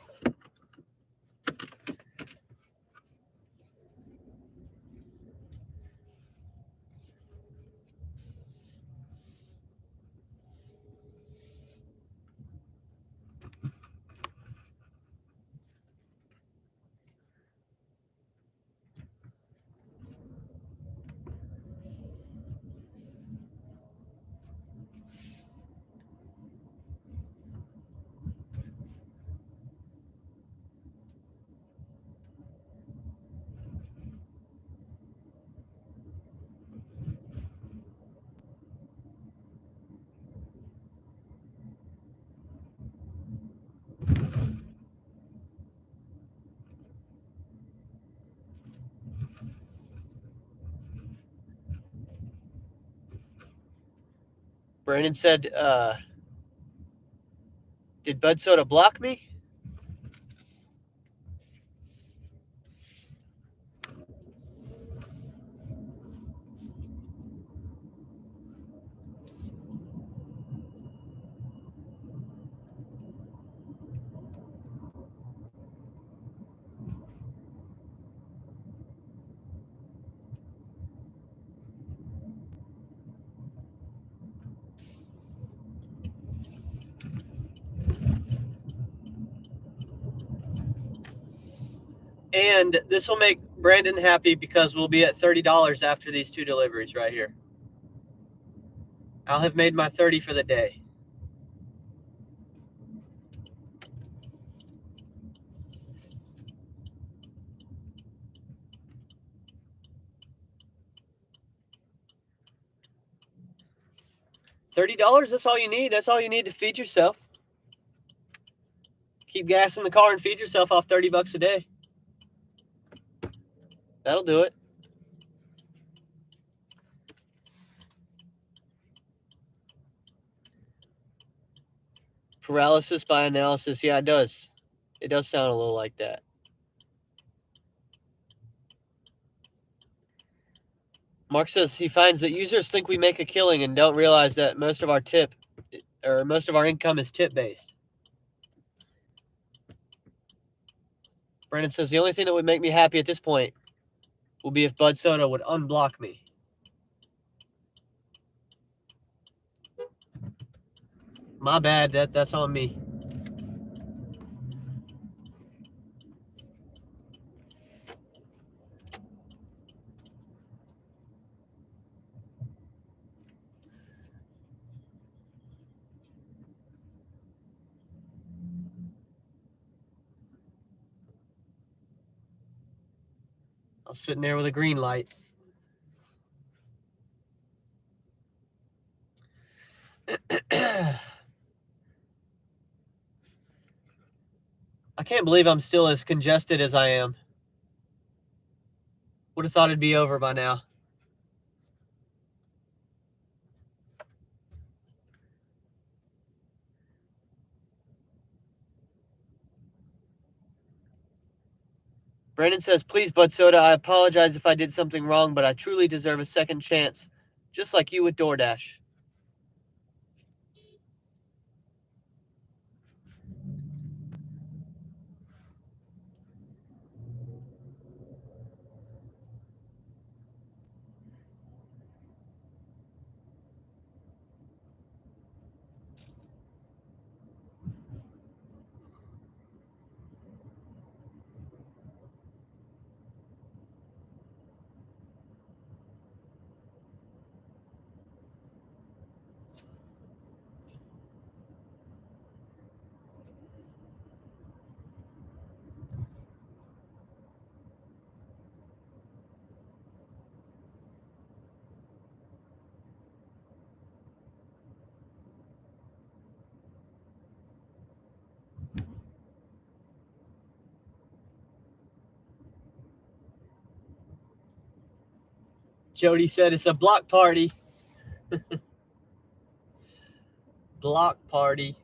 Brandon said, did Bud Soda block me? And this will make Brandon happy because we'll be at $30 after these 2 deliveries right here. I'll have made my 30 for the day. $30, that's all you need. That's all you need to feed yourself. Keep gas in the car and feed yourself off $30 a day. That'll do it. Paralysis by analysis. Yeah, it does. It does sound a little like that. Mark says he finds that users think we make a killing and don't realize that most of our income is tip-based. Brandon says the only thing that would make me happy at this point will be if Bud Soda would unblock me. My bad. That's on me. I was sitting there with a green light. I can't believe I'm still as congested as I am. Would have thought it'd be over by now. Brandon says, please, Bud Soda, I apologize if I did something wrong, but I truly deserve a second chance, just like you with DoorDash. Jody said it's a block party. Block party.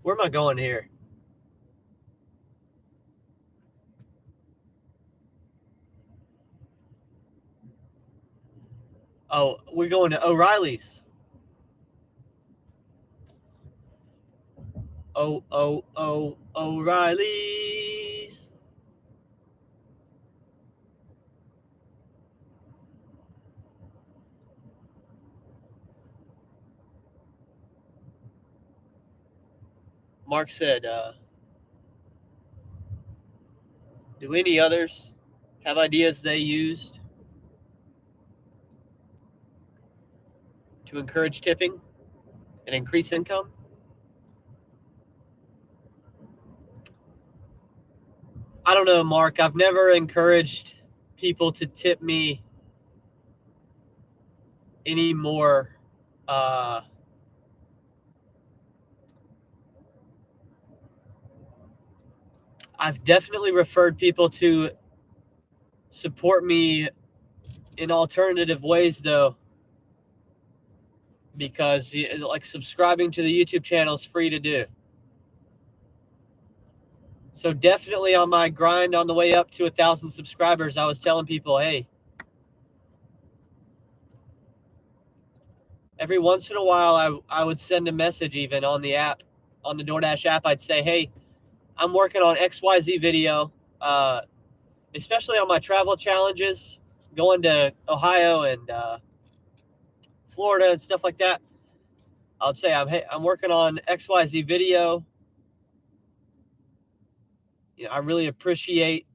Where am I going here? Oh, we're going to O'Reilly's. O'Reilly's. Mark said, do any others have ideas they used to encourage tipping and increase income? I don't know, Mark. I've never encouraged people to tip me any more. I've definitely referred people to support me in alternative ways, though, because like subscribing to the YouTube channel is free to do. So definitely on my grind on the way up to 1,000 subscribers, I was telling people, hey, every once in a while I would send a message even on the app, on the DoorDash app. I'd say, hey, I'm working on XYZ video, especially on my travel challenges, going to Ohio and Florida and stuff like that. I'll say, I'm working on XYZ video. You know, I really appreciate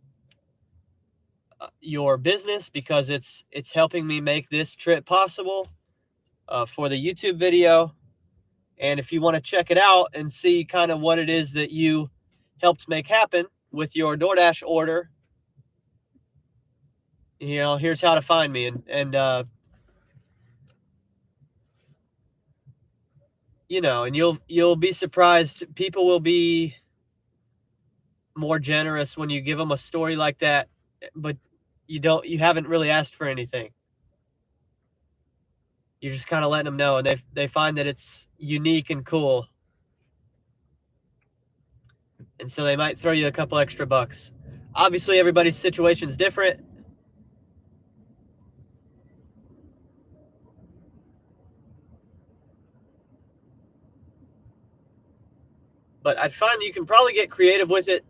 your business because it's helping me make this trip possible for the YouTube video. And if you want to check it out and see kind of what it is that you helped make happen with your DoorDash order, you know, here's how to find me. And you know, and you'll be surprised. People will be more generous when you give them a story like that, but you haven't really asked for anything. You're just kind of letting them know, and they find that it's unique and cool. And so they might throw you a couple extra bucks. Obviously, everybody's situation is different. But I'd find you can probably get creative with it.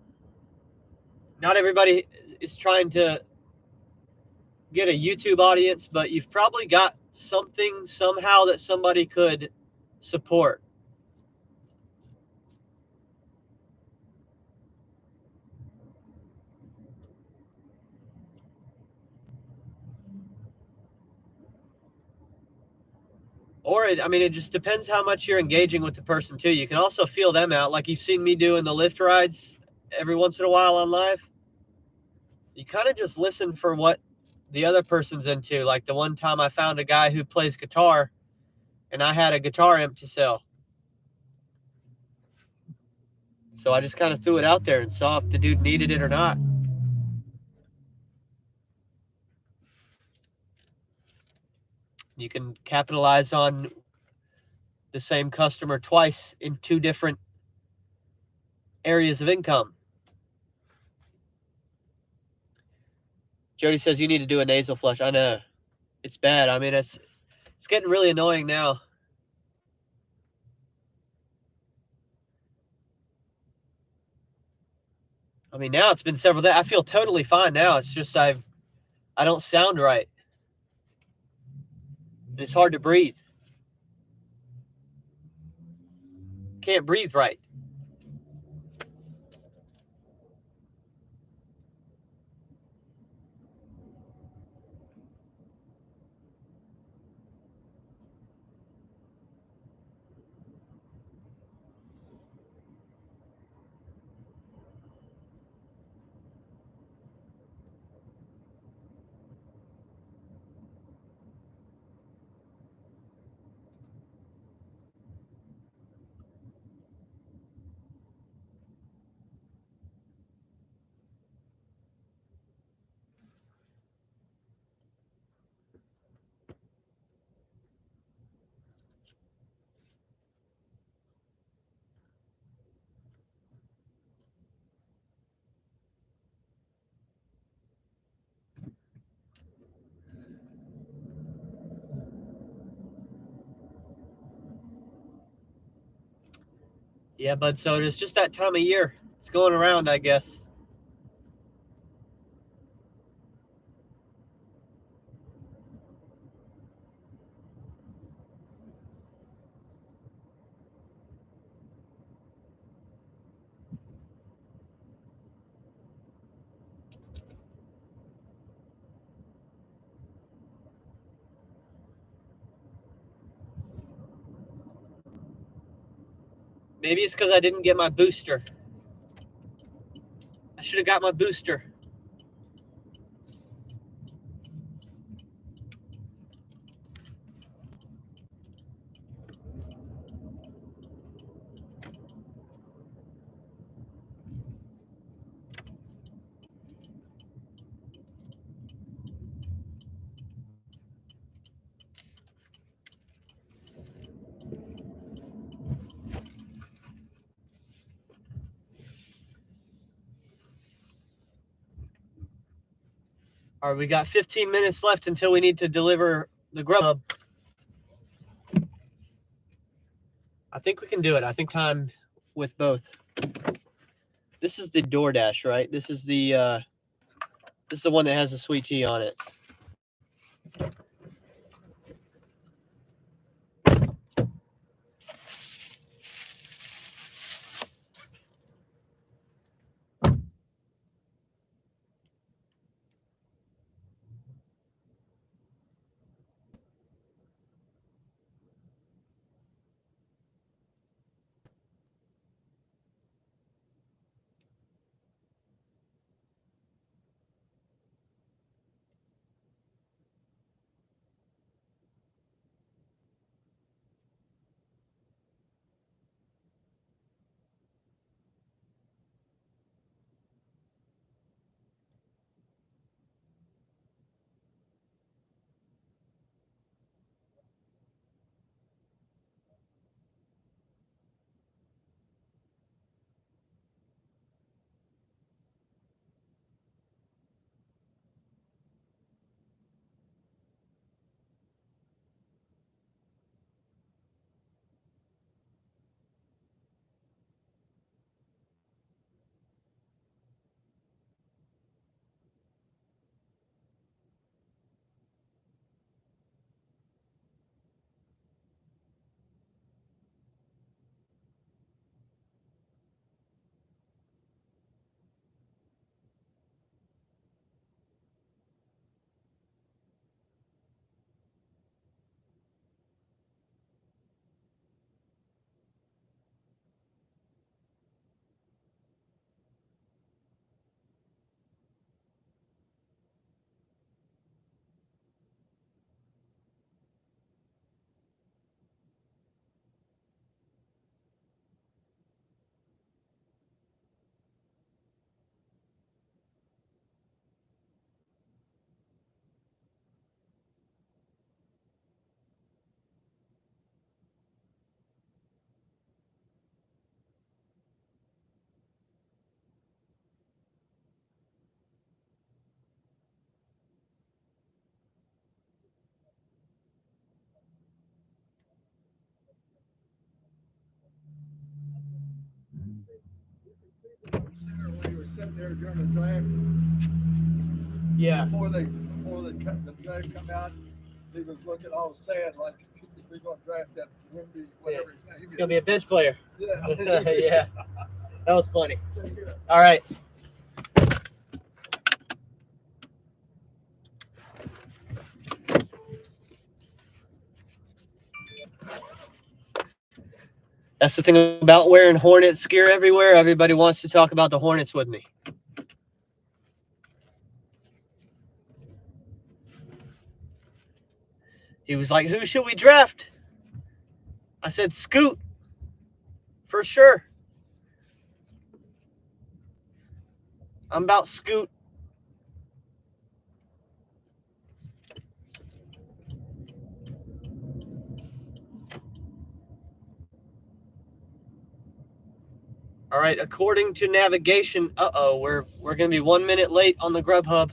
Not everybody is trying to get a YouTube audience, but you've probably got something somehow that somebody could support. Or, it just depends how much you're engaging with the person, too. You can also feel them out. Like you've seen me doing the Lyft rides every once in a while on live. You kind of just listen for what the other person's into. Like the one time I found a guy who plays guitar, and I had a guitar amp to sell. So I just kind of threw it out there and saw if the dude needed it or not. You can capitalize on the same customer twice in two different areas of income. Jody says you need to do a nasal flush. I know. It's bad. I mean, it's getting really annoying now. I mean, now it's been several days. I feel totally fine now. It's just I don't sound right. It's hard to breathe. Can't breathe right. Yeah, bud. So it's just that time of year. It's going around, I guess. Maybe it's because I didn't get my booster. I should have got my booster. All right, we got 15 minutes left until we need to deliver the Grubhub. I think we can do it. I think time with both. This is the DoorDash, right? This is the one that has the sweet tea on it. When you were sitting there during the drive, Yeah. before the drive come out, he was looking all sad like we're going to draft that Wimby, whatever his name is. It's going to be a bench player. Yeah. Yeah. That was funny. All right. That's the thing about wearing Hornets gear everywhere. Everybody wants to talk about the Hornets with me. He was like, who should we draft? I said, Scoot. For sure. I'm about Scoot. All right, according to navigation, we're going to be 1 minute late on the Grubhub.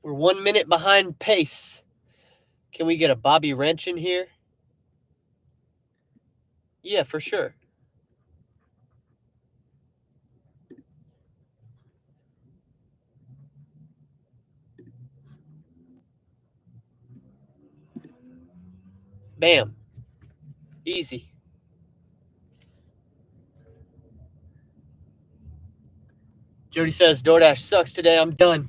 We're 1 minute behind pace. Can we get a Bobby wrench in here? Yeah, for sure. Bam. Easy. Jody says, DoorDash sucks today. I'm done.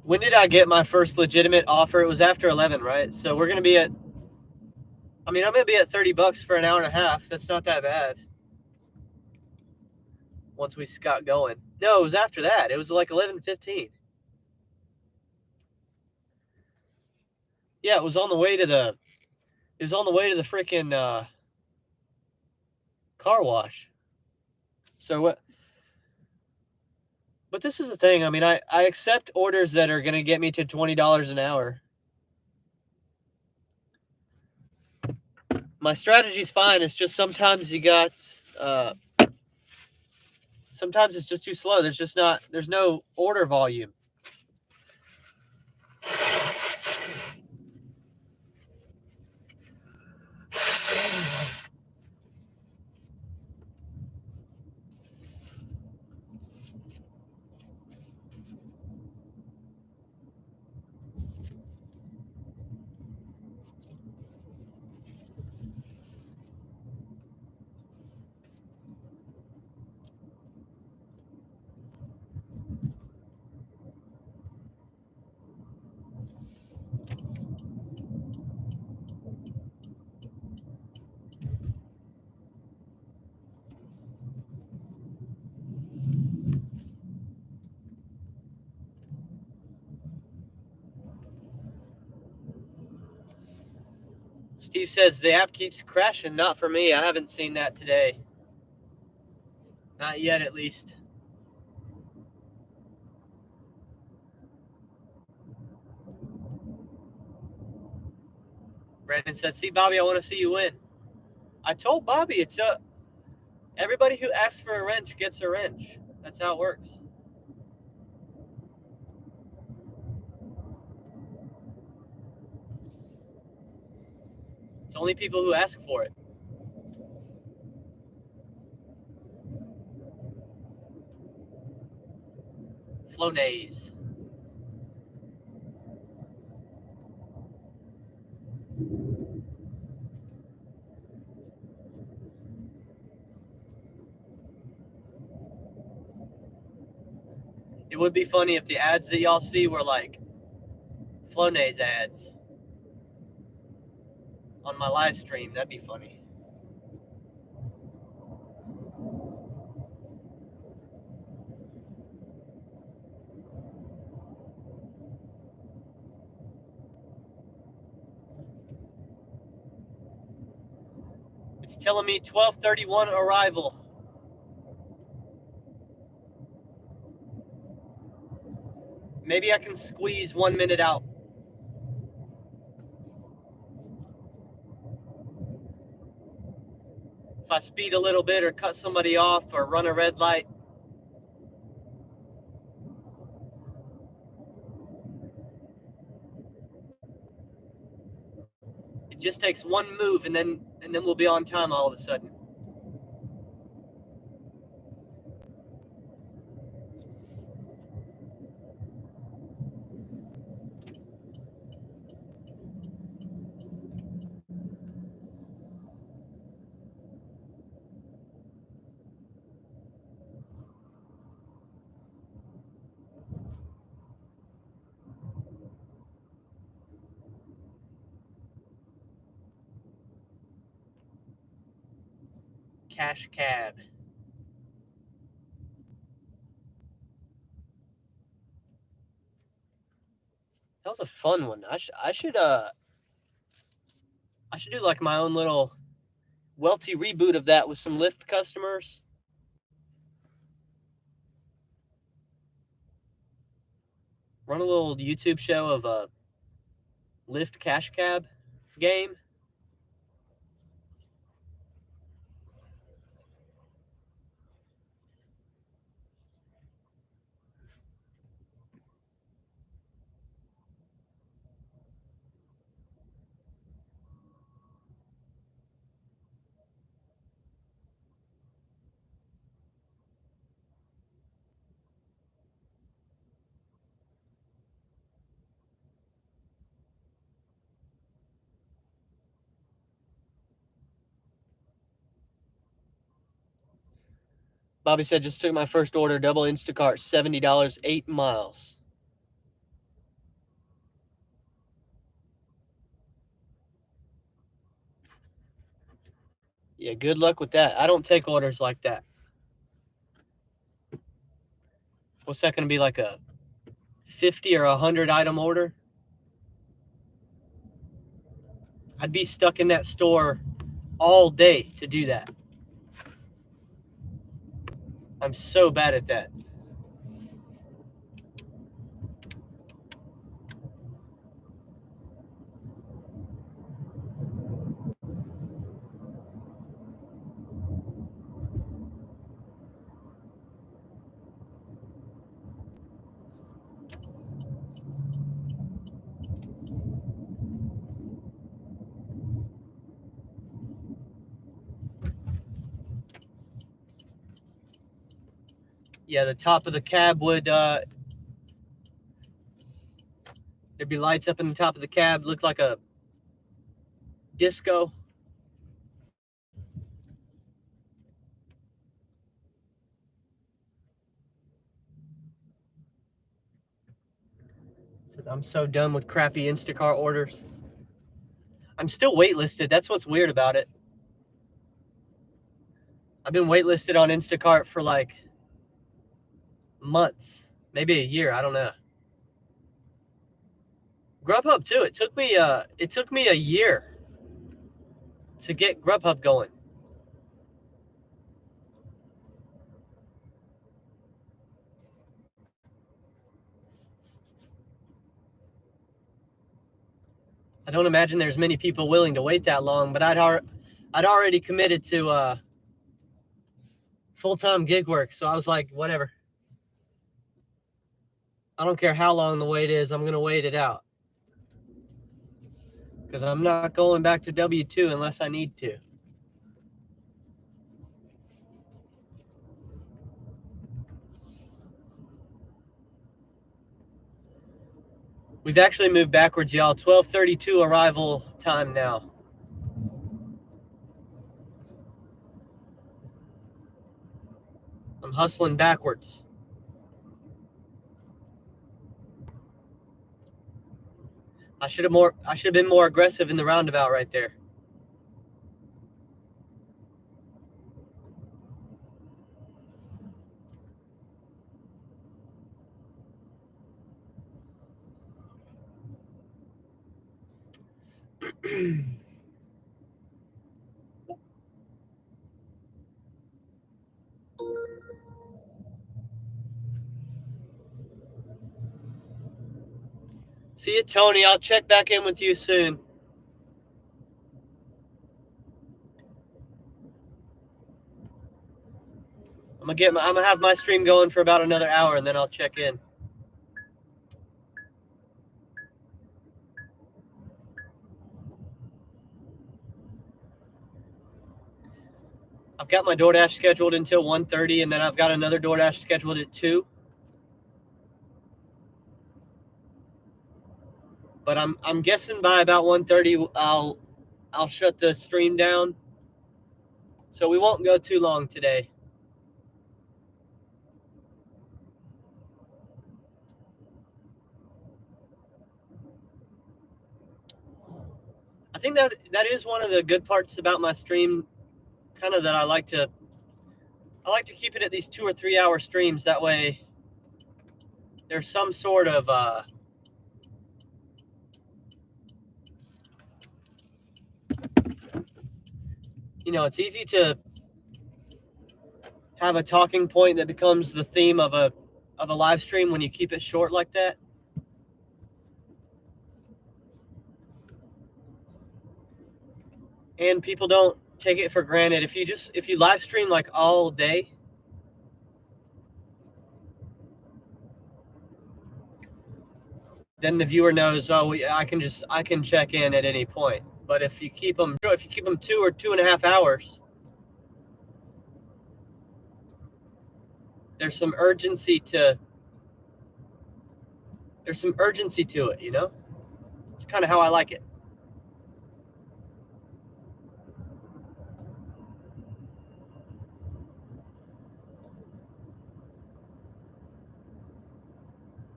When did I get my first legitimate offer? It was after 11, right? So we're going to be at, I'm going to be at $30 for an hour and a half. That's not that bad. Once we got going. No, it was after that. It was like 11:15. Yeah, it was on the way to the freaking car wash. So what? But this is the thing. I mean, I accept orders that are going to get me to $20 an hour. My strategy's fine. It's just sometimes you got, sometimes it's just too slow. There's no order volume. Steve says the app keeps crashing. Not for me. I haven't seen that today. Not yet, at least. Brandon said, see, Bobby, I want to see you win. I told Bobby it's everybody who asks for a wrench gets a wrench. That's how it works. It's only people who ask for it. Flonase. It would be funny if the ads that y'all see were like Flonase ads on my live stream. That'd be funny. It's telling me 12:31 arrival. Maybe I can squeeze 1 minute out. If I speed a little bit or cut somebody off or run a red light. It just takes one move and then we'll be on time all of a sudden. Cash cab. That was a fun one. I should do like my own little Welty reboot of that with some Lyft customers. Run a little YouTube show of a Lyft cash cab game. Bobby said, just took my first order, double Instacart, $70, 8 miles. Yeah, good luck with that. I don't take orders like that. What's that going to be, like a 50 or 100 item order? I'd be stuck in that store all day to do that. I'm so bad at that. Yeah, the top of the cab would, there'd be lights up in the top of the cab, look like a disco. I'm so done with crappy Instacart orders. I'm still waitlisted. That's what's weird about it. I've been waitlisted on Instacart for like months, maybe a year. I don't know. Grubhub too. It took me a year to get Grubhub going. I don't imagine there's many people willing to wait that long, but I'd already committed to full-time gig work, so I was like, whatever. I don't care how long the wait is. I'm gonna wait it out because I'm not going back to W-2 unless I need to. We've actually moved backwards, y'all. 12:32 arrival time now. I'm hustling backwards. I should have been more aggressive in the roundabout right there. See you, Tony. I'll check back in with you soon. I'm gonna have my stream going for about another hour, and then I'll check in. I've got my DoorDash scheduled until 1:30, and then I've got another DoorDash scheduled at 2. But I'm guessing by about 1:30 I'll shut the stream down. So we won't go too long today. I think that is one of the good parts about my stream, kind of that I like to keep it at these 2 or 3 hour streams. That way there's some sort of it's easy to have a talking point that becomes the theme of a live stream when you keep it short like that. And people don't take it for granted. If you live stream like all day, then the viewer knows, I can check in at any point. But if you keep them 2 or 2.5 hours, there's some urgency to it, you know? It's kind of how I like it.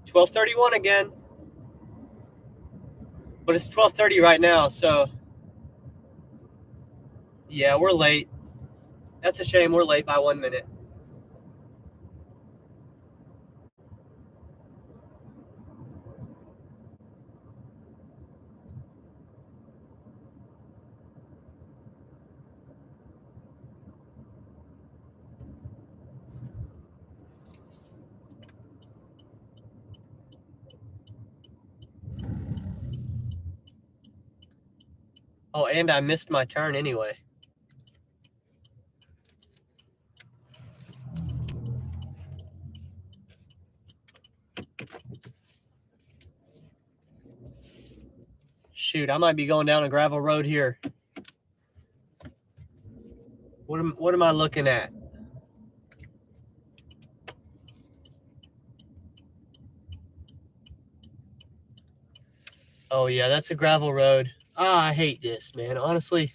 $12:31 again. But it's 12:30 right now, so yeah, we're late. That's a shame. We're late by 1 minute. Oh, and I missed my turn anyway. Shoot, I might be going down a gravel road here. What am I looking at? Oh, yeah, that's a gravel road. Ah, I hate this, man. Honestly.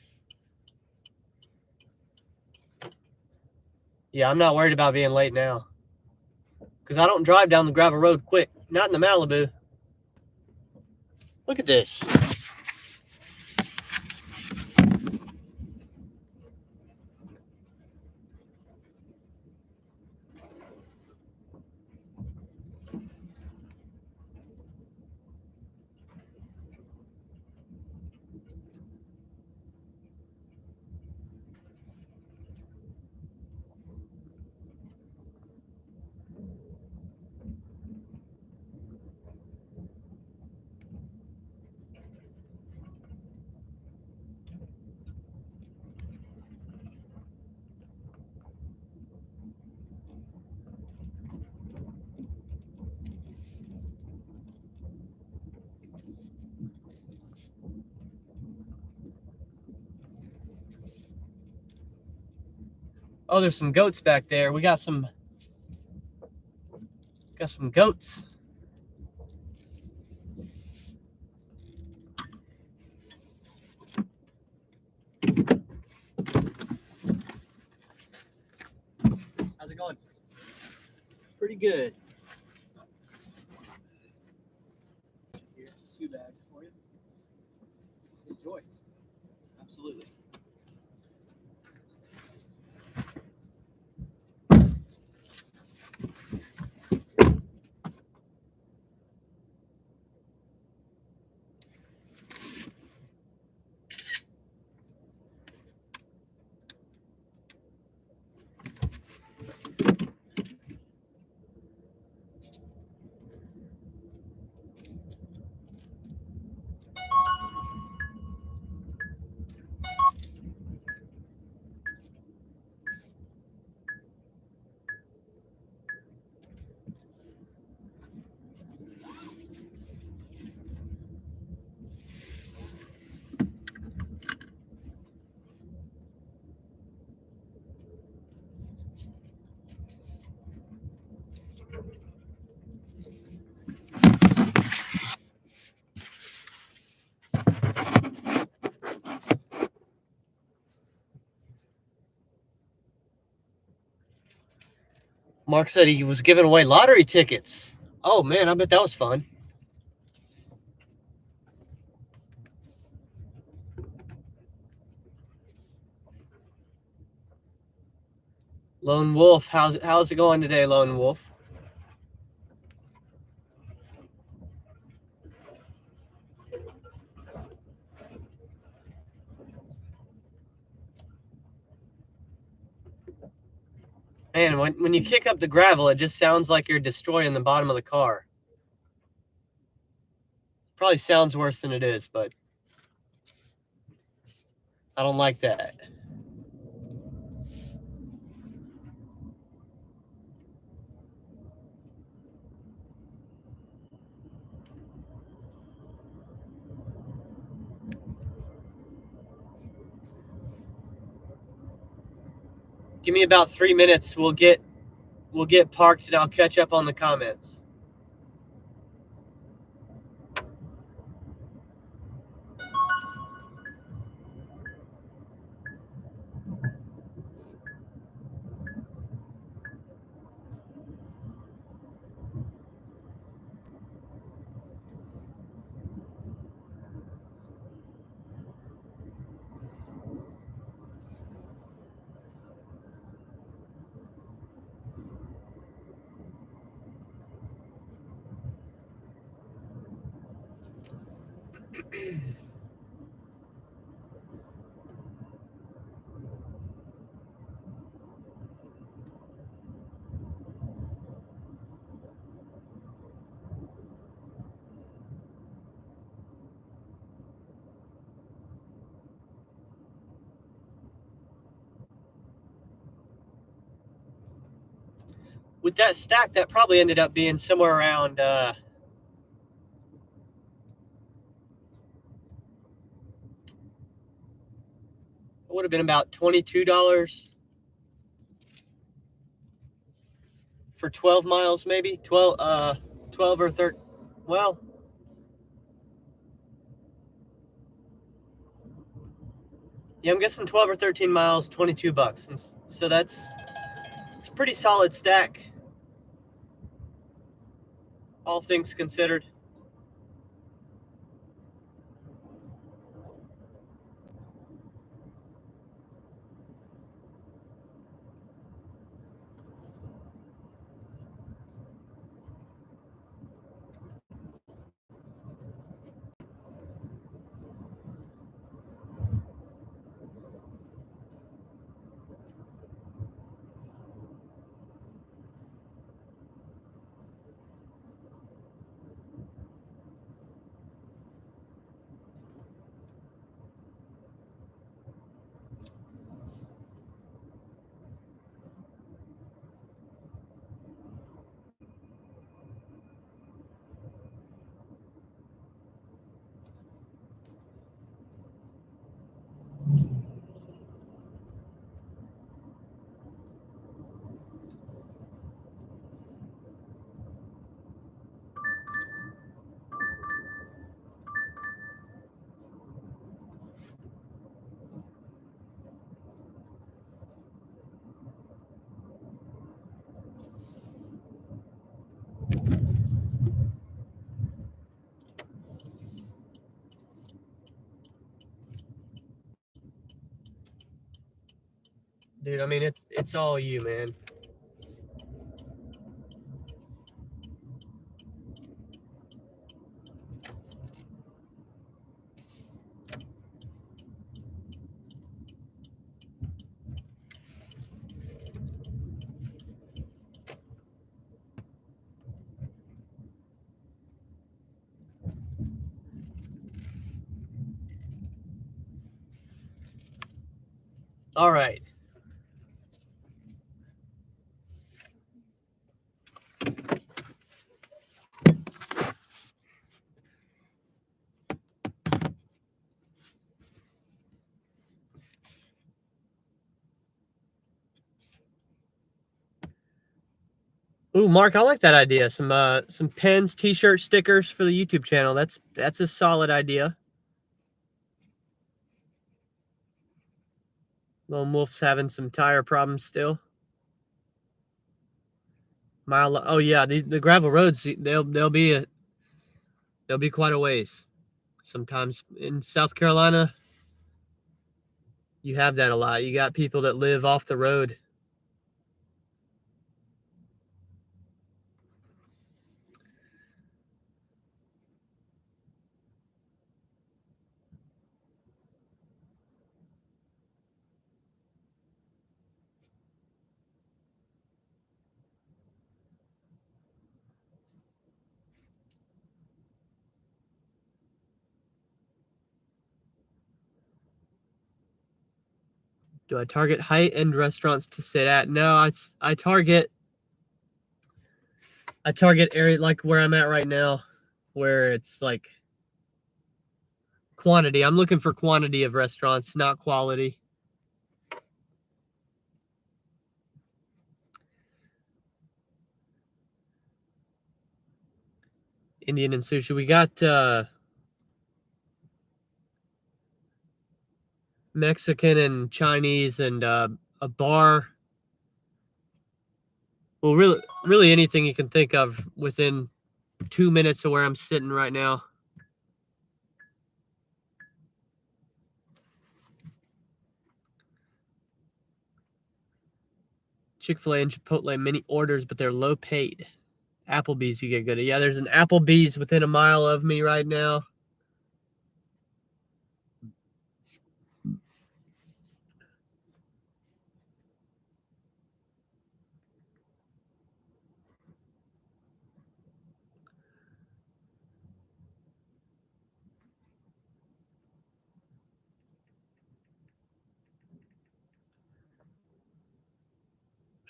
Yeah, I'm not worried about being late now. Because I don't drive down the gravel road quick. Not in the Malibu. Look at this. Oh, there's some goats back there. We got some goats. How's it going? Pretty good. Here's 2 bags for you. Enjoy. Absolutely. Mark said he was giving away lottery tickets. Oh, man, I bet that was fun. Lone Wolf, how's it going today, Lone Wolf? Man, when you kick up the gravel, it just sounds like you're destroying the bottom of the car. Probably sounds worse than it is, but I don't like that. Give me about 3 minutes. We'll get parked and I'll catch up on the comments. With that stack, that probably ended up being somewhere around it would have been about $22 for 12 miles, maybe 12 or 13. Well, Yeah, I'm guessing 12 or 13 miles, $22. And so it's a pretty solid stack, all things considered. Dude, I mean, it's all you, man. All right. Ooh, Mark, I like that idea. Some pens, t-shirt, stickers for the YouTube channel. That's a solid idea. Lone Wolf's having some tire problems still. Oh yeah, the gravel roads, they'll be quite a ways. Sometimes in South Carolina, you have that a lot. You got people that live off the road. Do I target high-end restaurants to sit at? No, I target area like where I'm at right now, where it's like quantity. I'm looking for quantity of restaurants, not quality. Indian and sushi. We got Mexican and Chinese and a bar. Well, really anything you can think of within 2 minutes of where I'm sitting right now. Chick-fil-A and Chipotle mini orders, but they're low paid. Applebee's you get good at. Yeah, there's an Applebee's within a mile of me right now.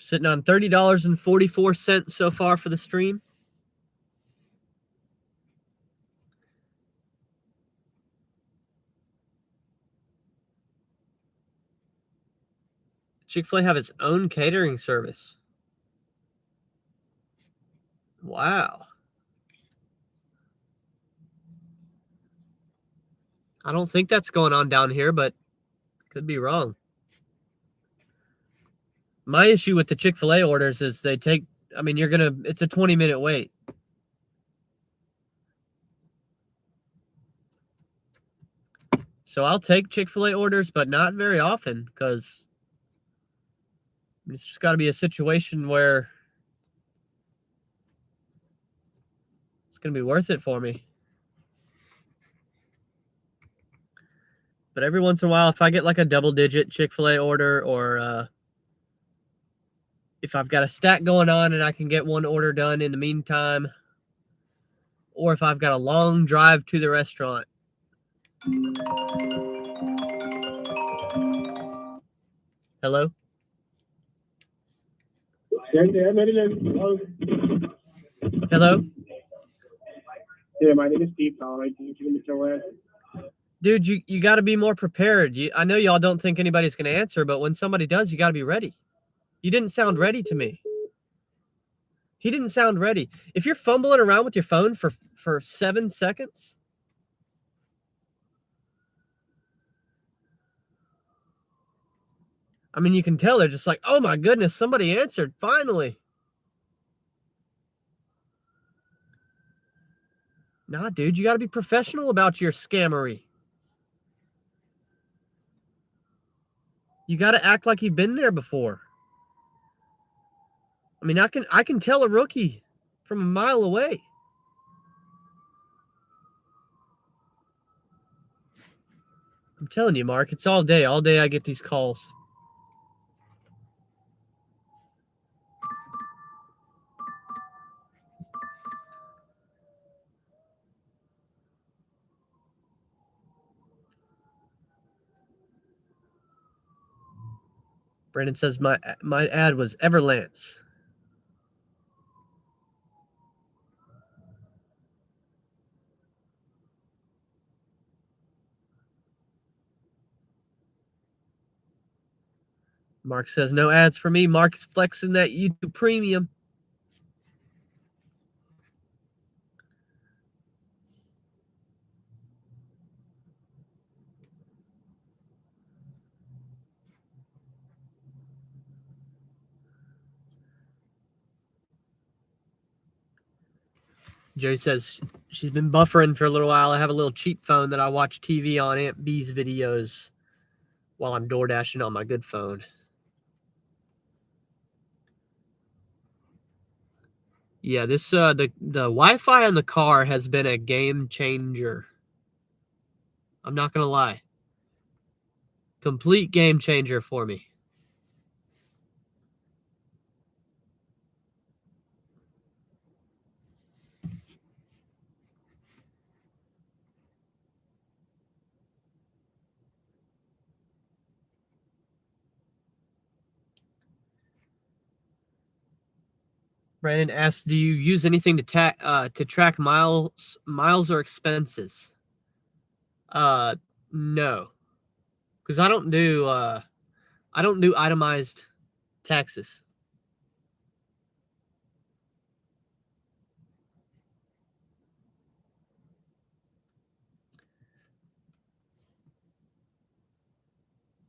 Sitting on $30.44 so far for the stream. Chick-fil-A have its own catering service. Wow. I don't think that's going on down here, but Could be wrong. My issue with the Chick-fil-A orders is they take, I mean, it's a 20-minute wait. So I'll take Chick-fil-A orders, but not very often, because it's just got to be a situation where it's going to be worth it for me. But every once in a while, if I get like a double-digit Chick-fil-A order, or if I've got a stack going on and I can get one order done in the meantime, or if I've got a long drive to the restaurant. Hello? Hello? Yeah, my name is Steve. Dude, you got to be more prepared. I know y'all don't think anybody's going to answer, but when somebody does, you got to be ready. You didn't sound ready to me. He didn't sound ready. If you're fumbling around with your phone for 7 seconds, I mean, you can tell they're just like, oh my goodness, somebody answered, finally. Nah, dude, you got to be professional about your scammery. You got to act like you've been there before. I mean, I can tell a rookie from a mile away. I'm telling you, Mark, it's all day. All day I get these calls. Brandon says my ad was Everlance. Mark says no ads for me. Mark's flexing that YouTube Premium. Jerry says she's been buffering for a little while. I have a little cheap phone that I watch TV on Aunt B's videos while I'm DoorDashing on my good phone. Yeah, this the Wi-Fi on the car has been a game changer. I'm not gonna lie. Complete game changer for me. Brandon asks, "Do you use anything to track miles or expenses?" No, because I don't do itemized taxes.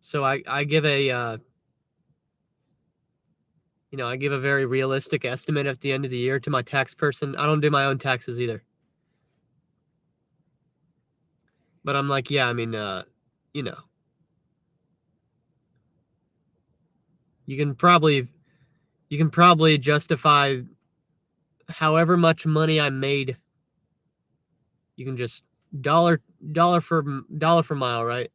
So I give a I give a very realistic estimate at the end of the year to my tax person. I don't do my own taxes either. But I'm like, yeah, I mean, you can probably justify however much money I made. You can just dollar for mile, right?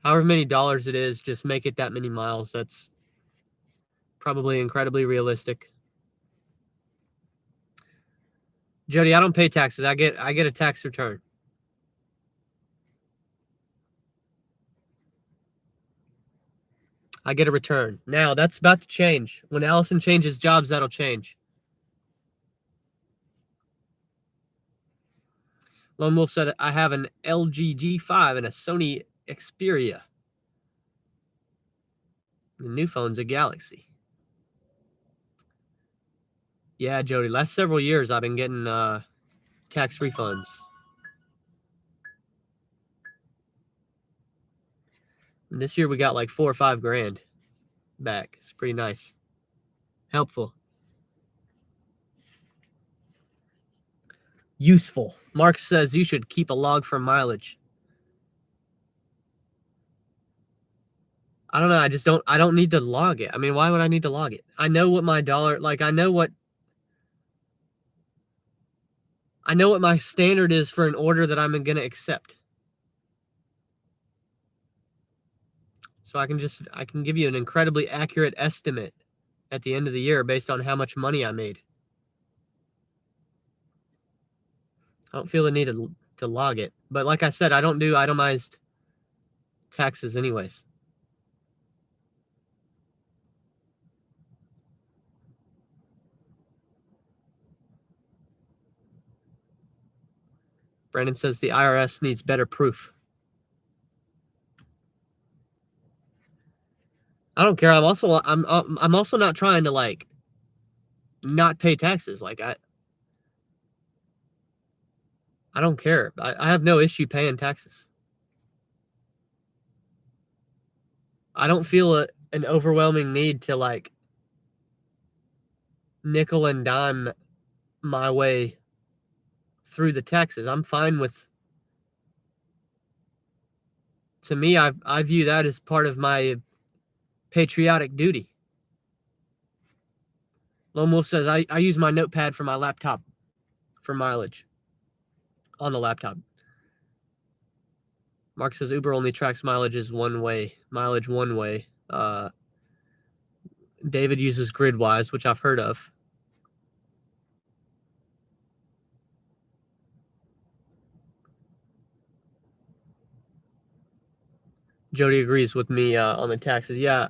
However many dollars it is, just make it that many miles. That's probably incredibly realistic. Jody, I don't pay taxes. I get a tax return. I get a return. Now, that's about to change. When Allison changes jobs, that'll change. Lone Wolf said, I have an LG G5 and a Sony Xperia. The new phone's a Galaxy. Yeah, Jody, last several years I've been getting tax refunds. And this year we got like 4 or 5 grand back. It's pretty nice. Helpful. Useful. Mark says you should keep a log for mileage. I don't know. I don't need to log it. I mean, why would I need to log it? I know what my dollar, like I know what my standard is for an order that I'm going to accept. So I can give you an incredibly accurate estimate at the end of the year based on how much money I made. I don't feel the need to log it. But like I said, I don't do itemized taxes anyways. Brandon says the IRS needs better proof. I don't care. I'm also not trying to like not pay taxes. Like I don't care. I have no issue paying taxes. I don't feel an overwhelming need to like nickel and dime my way through the taxes. I'm fine with, to me, I view that as part of my patriotic duty. Lone Wolf says, I use my notepad for my laptop for mileage on the laptop. Mark says Uber only tracks mileage one way. David uses GridWise, which I've heard of. Jody agrees with me on the taxes. Yeah.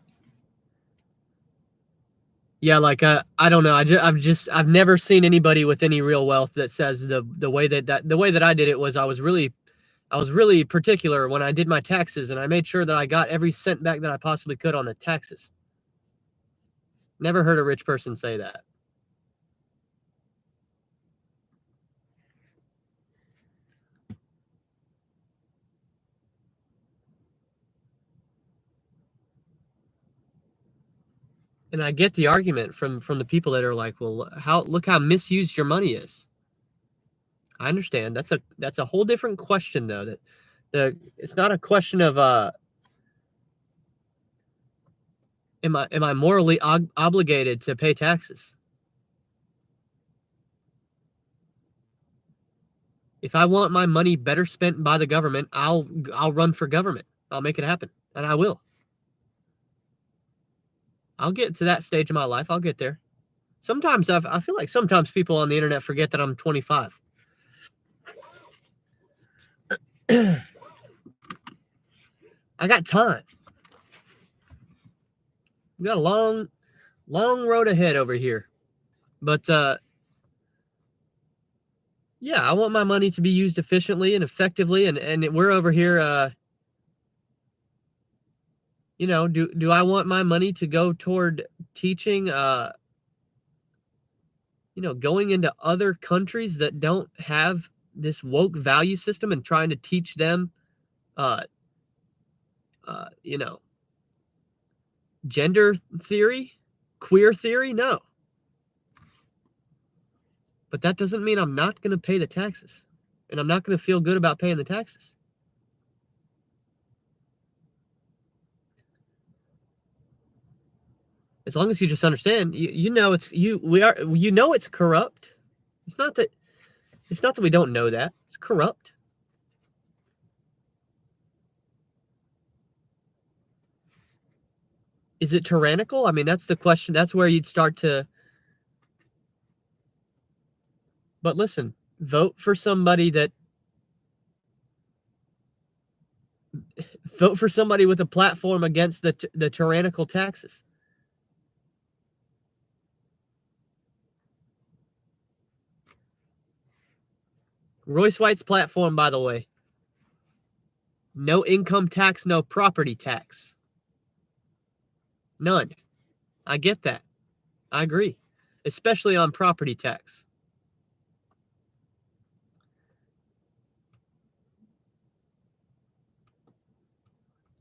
Yeah, like I don't know. I've never seen anybody with any real wealth that says the way that I did it was I was really particular when I did my taxes, and I made sure that I got every cent back that I possibly could on the taxes. Never heard a rich person say that. And I get the argument from the people that are like, well, look how misused your money is. I understand. That's a whole different question though. It's not a question of am I morally obligated to pay taxes? If I want my money better spent by the government, I'll run for government. I'll make it happen, and I will. I'll get to that stage of my life. I'll get there. Sometimes I feel like sometimes people on the internet forget that I'm 25. I got time. We got a long road ahead over here. But yeah, I want my money to be used efficiently and effectively, and we're over here you know, do I want my money to go toward teaching you know, going into other countries that don't have this woke value system and trying to teach them you know, gender theory, queer theory? No. But that doesn't mean I'm not going to pay the taxes, and I'm not going to feel good about paying the taxes. As long as you just understand, you know it's corrupt. It's not that we don't know that. It's corrupt. Is it tyrannical? I mean, that's the question. That's where you'd start to. But listen, vote for somebody with a platform against the tyrannical taxes. Royce White's platform, by the way, no income tax, no property tax. None. I get that. I agree. Especially on property tax.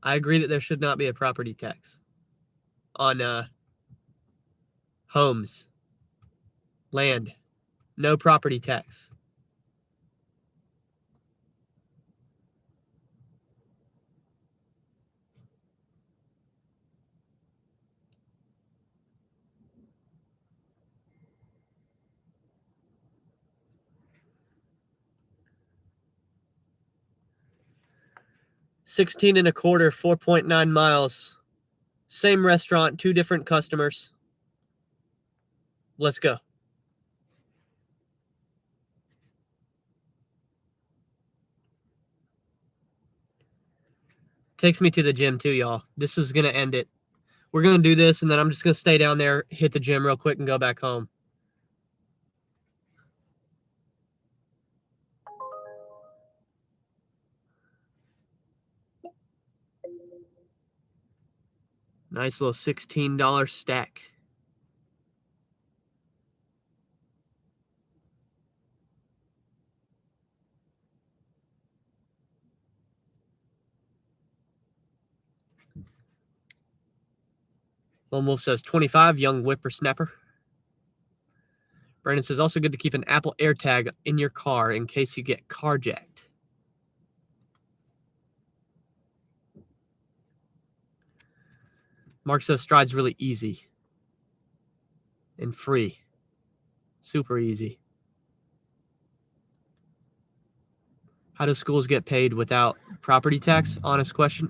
I agree that there should not be a property tax on homes, land. No property tax. $16 and a quarter, 4.9 miles. Same restaurant, 2 different customers. Let's go. Takes me to the gym too, y'all. This is going to end it. We're going to do this, and then I'm just going to stay down there, hit the gym real quick, and go back home. Nice little $16 stack. Lone Wolf says 25, young whippersnapper. Brandon says also good to keep an Apple AirTag in your car in case you get carjacked. Mark says Stride's really easy and free. Super easy. How do schools get paid without property tax? Honest question.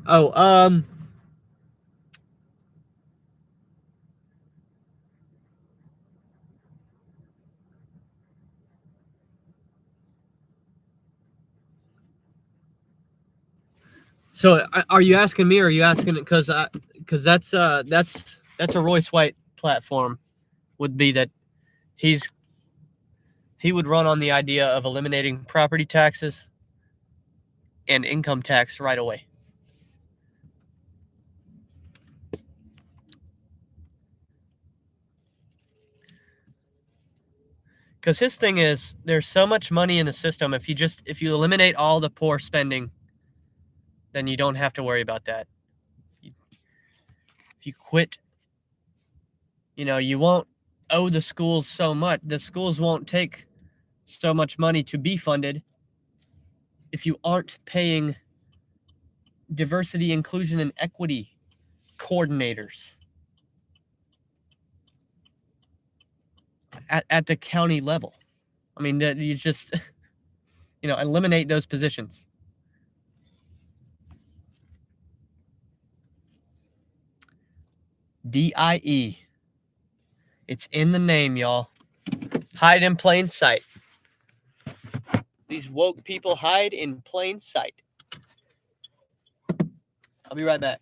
So are you asking me, or are you asking it because that's a Royce White platform, would be that he would run on the idea of eliminating property taxes and income tax right away. Because his thing is, there's so much money in the system. If you eliminate all the poor spending, then you don't have to worry about that. If you quit, you won't owe the schools so much. The schools won't take so much money to be funded if you aren't paying diversity, inclusion, and equity coordinators at the county level. I mean, that you just, eliminate those positions. DIE. It's in the name, y'all. Hide in plain sight. These woke people hide in plain sight. I'll be right back.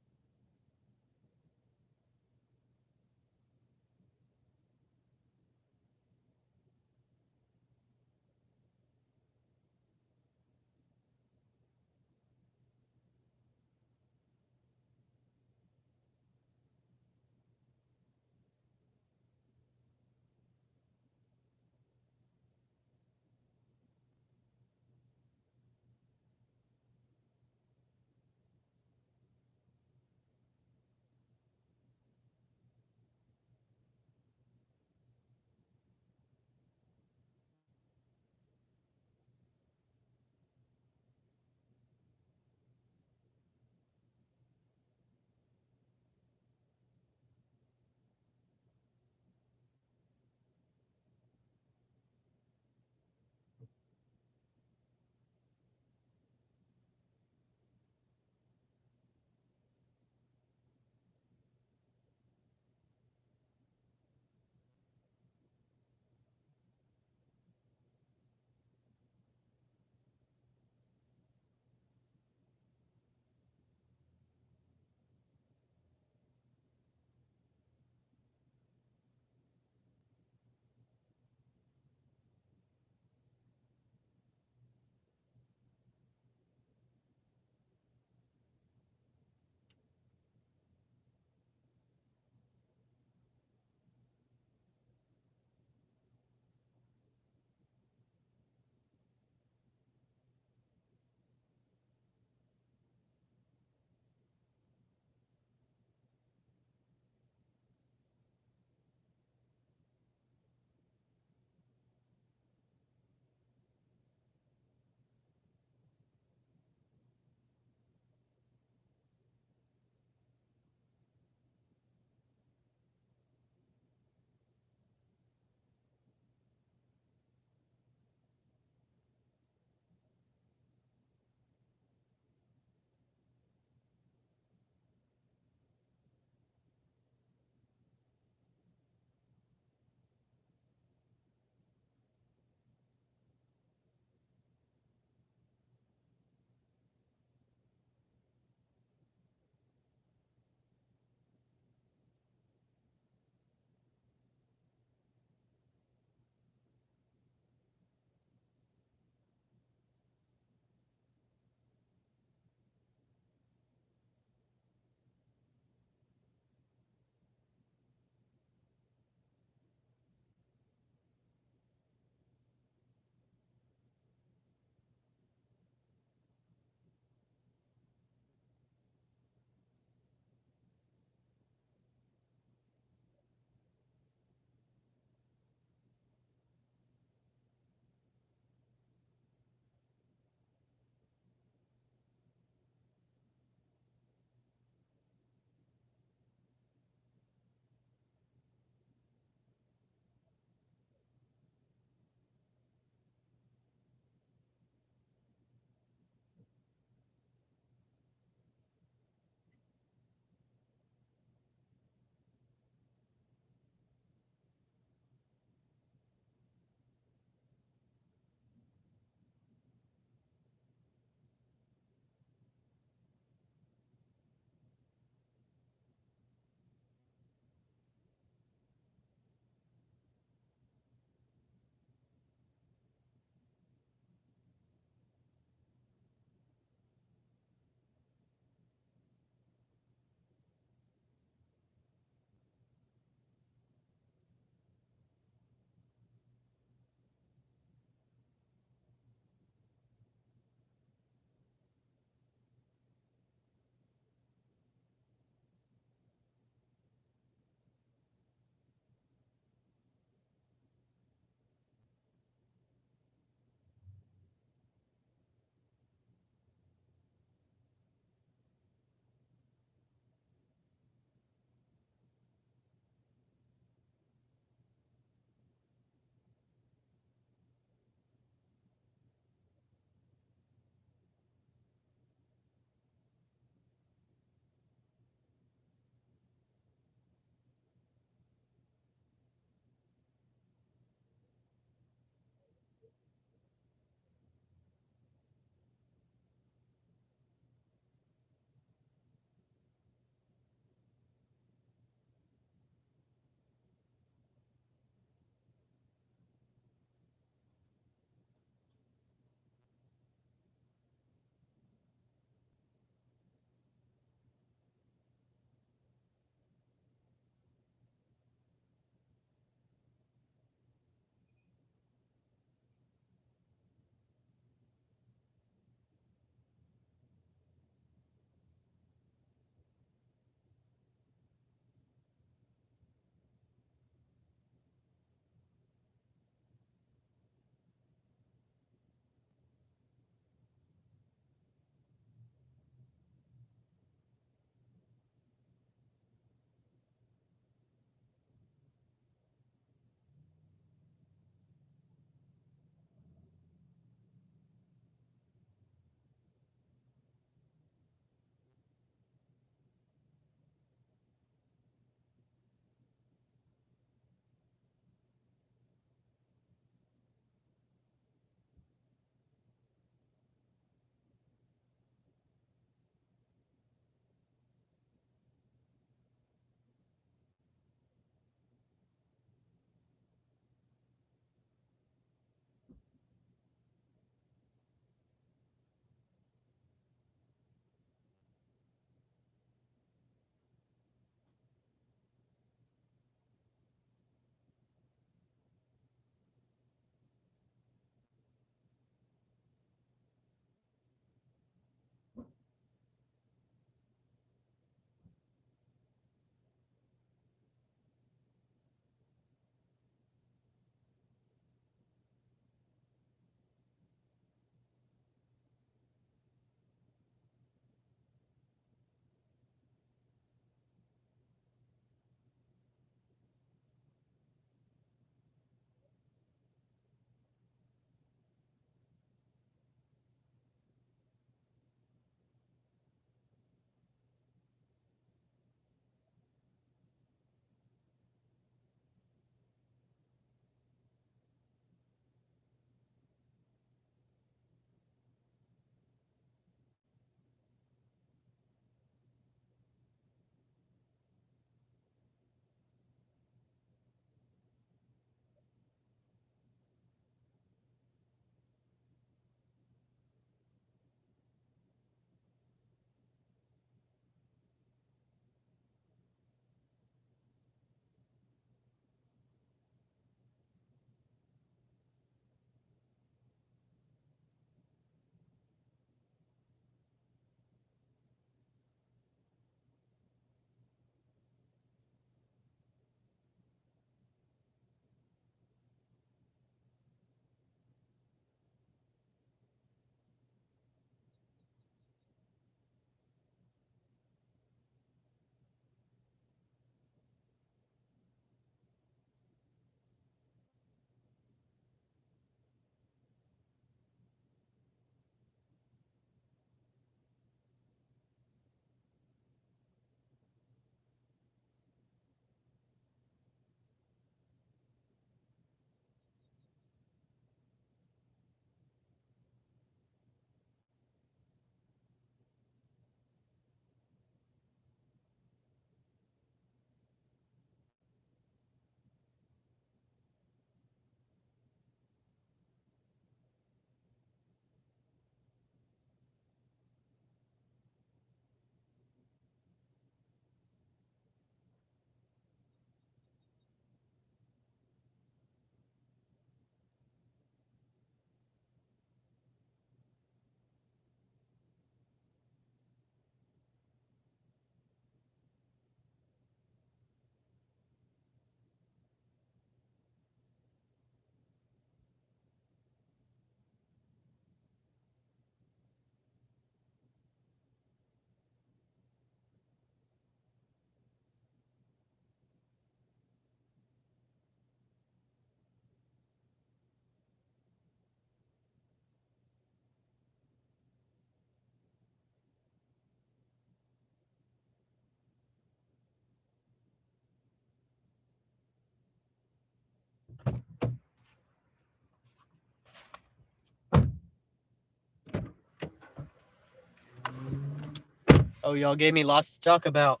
Oh, y'all gave me lots to talk about.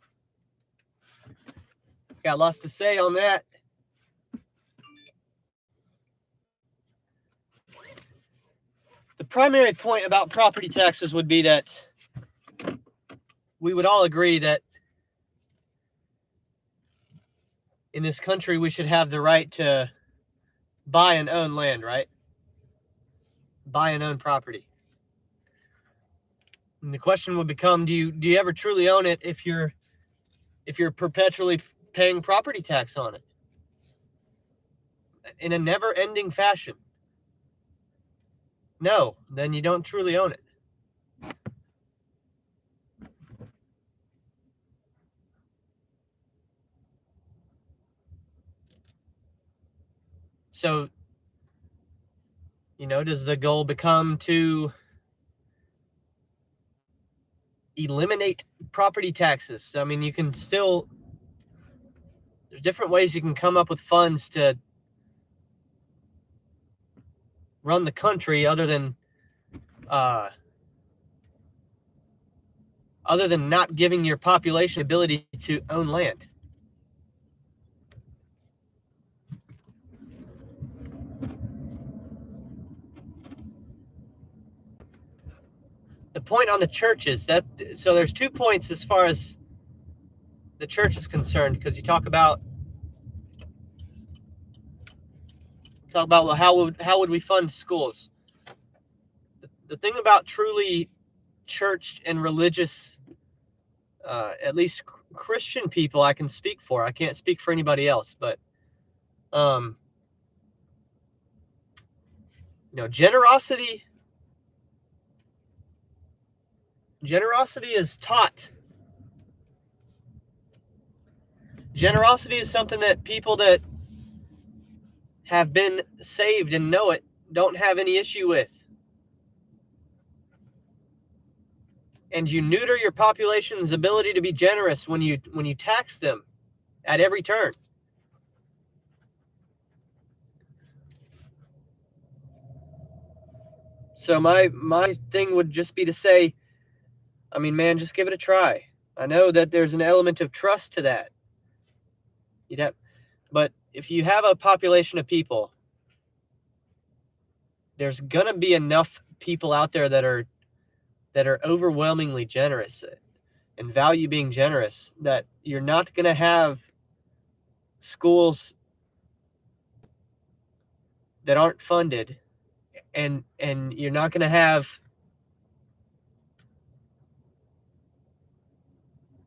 Got lots to say on that. The primary point about property taxes would be that we would all agree that in this country we should have the right to buy and own land, right? Buy and own property. And the question would become, do you ever truly own it if you're perpetually paying property tax on it in a never-ending fashion? No, then you don't truly own it. So, does the goal become to eliminate property taxes? I mean, you can still, there's different ways you can come up with funds to run the country other than not giving your population the ability to own land. The point on the church is that, so there's 2 points as far as the church is concerned, because you talk about well, how would we fund schools? The thing about truly churched and religious, at least Christian people, I can speak for. I can't speak for anybody else, but generosity is taught. Generosity is something that people that have been saved and know it don't have any issue with. And you neuter your population's ability to be generous when you tax them at every turn. So my thing would just be to say, I mean, man, just give it a try. I know that there's an element of trust to that. But if you have a population of people, there's gonna be enough people out there that are overwhelmingly generous and value being generous, that you're not gonna have schools that aren't funded, and you're not gonna have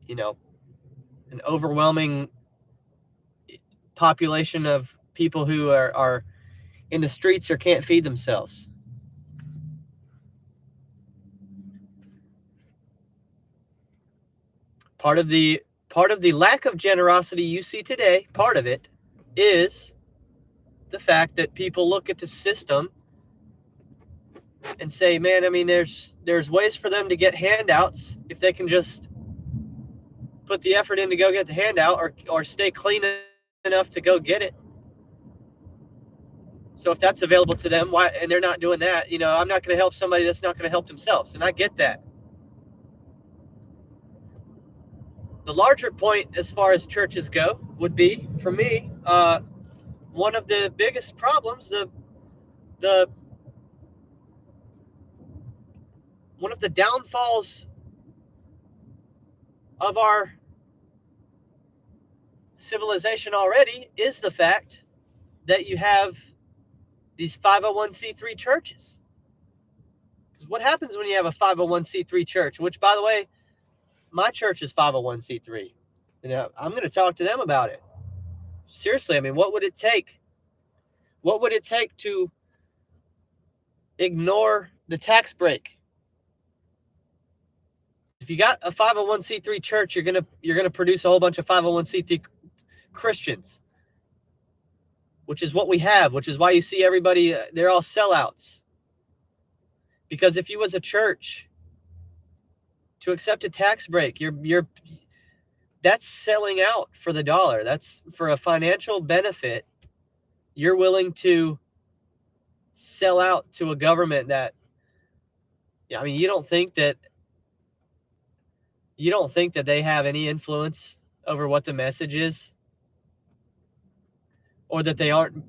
an overwhelming population of people who are in the streets or can't feed themselves. Part of the lack of generosity you see today, part of it is the fact that people look at the system and say, man, I mean, there's ways for them to get handouts if they can just put the effort in to go get the handout, or stay clean enough to go get it. So if that's available to them, why? And they're not doing that. I'm not going to help somebody that's not going to help themselves, and I get that. The larger point as far as churches go would be, for me, one of the biggest problems, one of the downfalls of our civilization already is the fact that you have these 501c3 churches. Because what happens when you have a 501c3 church, which, by the way, my church is 501c3. I'm going to talk to them about it. Seriously, I mean, what would it take? What would it take to ignore the tax break? If you got a 501c3 church, you're gonna produce a whole bunch of 501c3 Christians, which is what we have, which is why you see everybody, they're all sellouts. Because if you was a church to accept a tax break, that's selling out for the dollar. That's for a financial benefit. You're willing to sell out to a government that, I mean, you don't think that You don't think that they have any influence over what the message is? Or that they aren't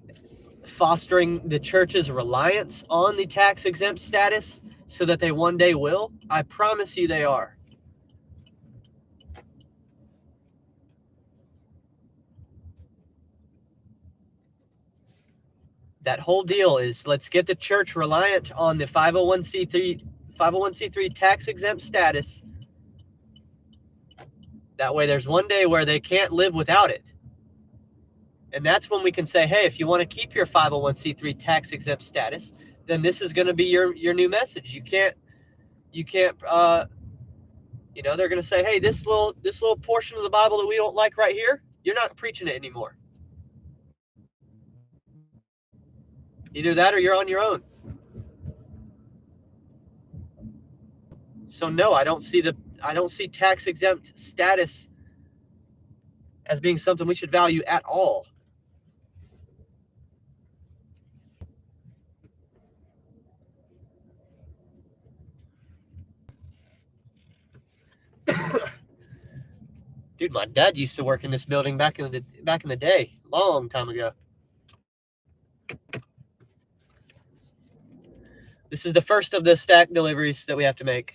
fostering the church's reliance on the tax-exempt status so that they one day will? I promise you they are. That whole deal is, let's get the church reliant on the 501c3 tax-exempt status. That way there's one day where they can't live without it. And that's when we can say, hey, if you want to keep your 501c3 tax-exempt status, then this is going to be your new message. You can't they're going to say, hey, this little portion of the Bible that we don't like right here, you're not preaching it anymore. Either that or you're on your own. So no, I don't see tax-exempt status as being something we should value at all. Dude, my dad used to work in this building back in the day, long time ago. This is the first of the stack deliveries that we have to make.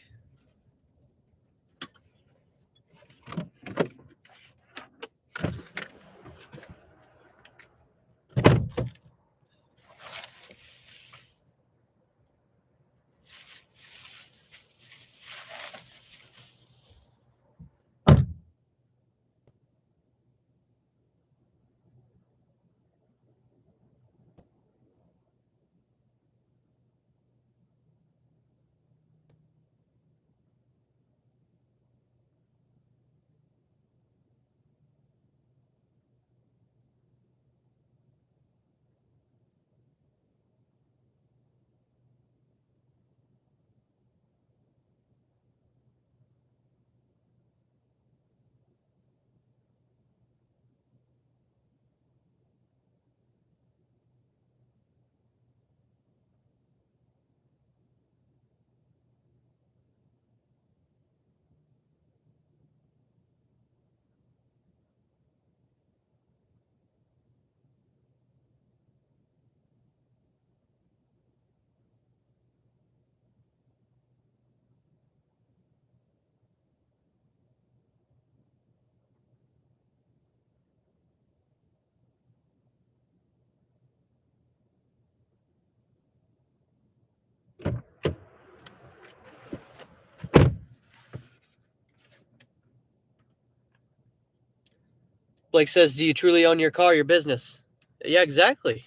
Blake says, do you truly own your car, your business? Yeah, exactly.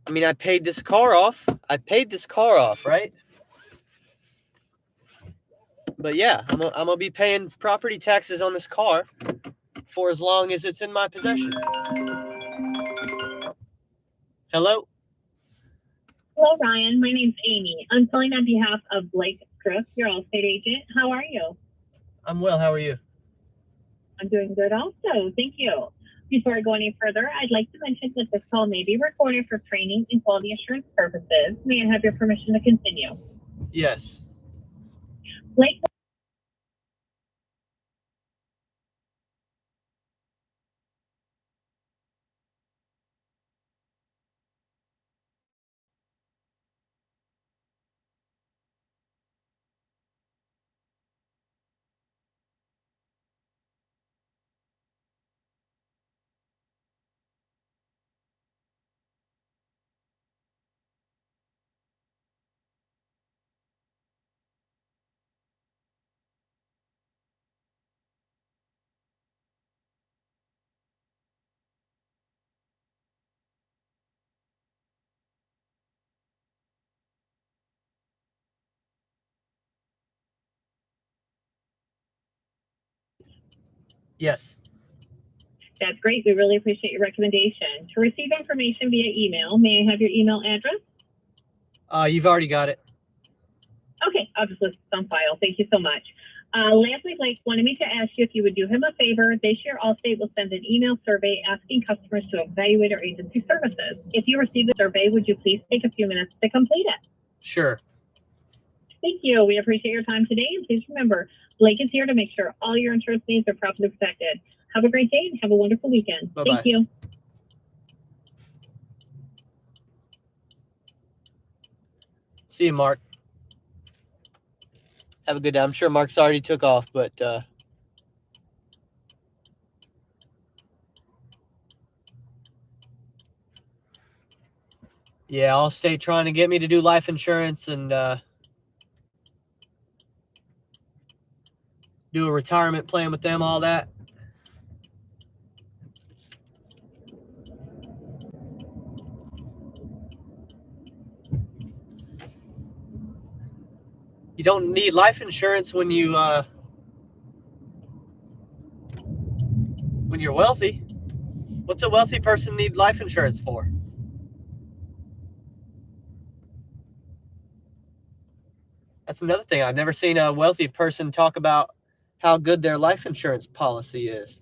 I mean, I paid this car off, right? But yeah, I'm gonna be paying property taxes on this car for as long as it's in my possession. Hello? Hello, Ryan. My name's Amy. I'm calling on behalf of Blake Crook, your Allstate agent. How are you? I'm well. How are you? I'm doing good also. Thank you. Before I go any further, I'd like to mention that this call may be recorded for training and quality assurance purposes. May I have your permission to continue? Yes. Blake. Yes. That's great. We really appreciate your recommendation. To receive information via email, may I have your email address? You've already got it. Okay, I'll just list it on file. Thank you so much. Lastly, Blake wanted me to ask you if you would do him a favor. This year, Allstate will send an email survey asking customers to evaluate our agency services. If you receive the survey, would you please take a few minutes to complete it? Sure. Thank you. We appreciate your time today. And please remember, Blake is here to make sure all your insurance needs are properly protected. Have a great day and have a wonderful weekend. Bye-bye. Thank you. See you, Mark. Have a good day. I'm sure Mark's already took off, but yeah, Allstate trying to get me to do life insurance and do a retirement plan with them, all that. You don't need life insurance when you're wealthy. What's a wealthy person need life insurance for? That's another thing. I've never seen a wealthy person talk about how good their life insurance policy is.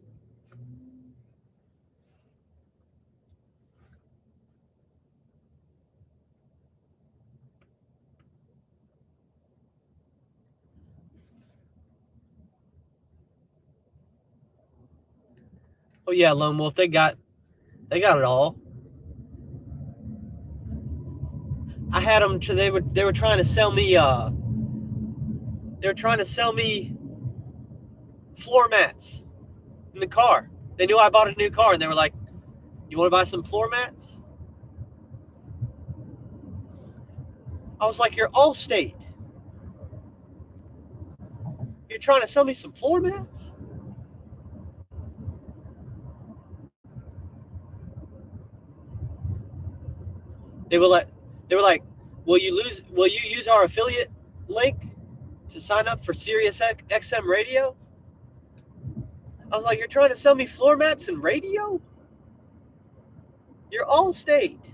Oh yeah, Lone Wolf, they got it all. I had them. They were trying to sell me. They were trying to sell me floor mats in the car. They knew I bought a new car, and they were like, "You want to buy some floor mats?" I was like, "You're Allstate. You're trying to sell me some floor mats?" They were like, "Will you use our affiliate link to sign up for Sirius XM radio?" I was like, "You're trying to sell me floor mats and radio? You're Allstate."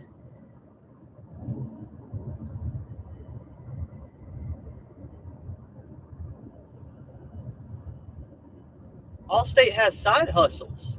Allstate has side hustles.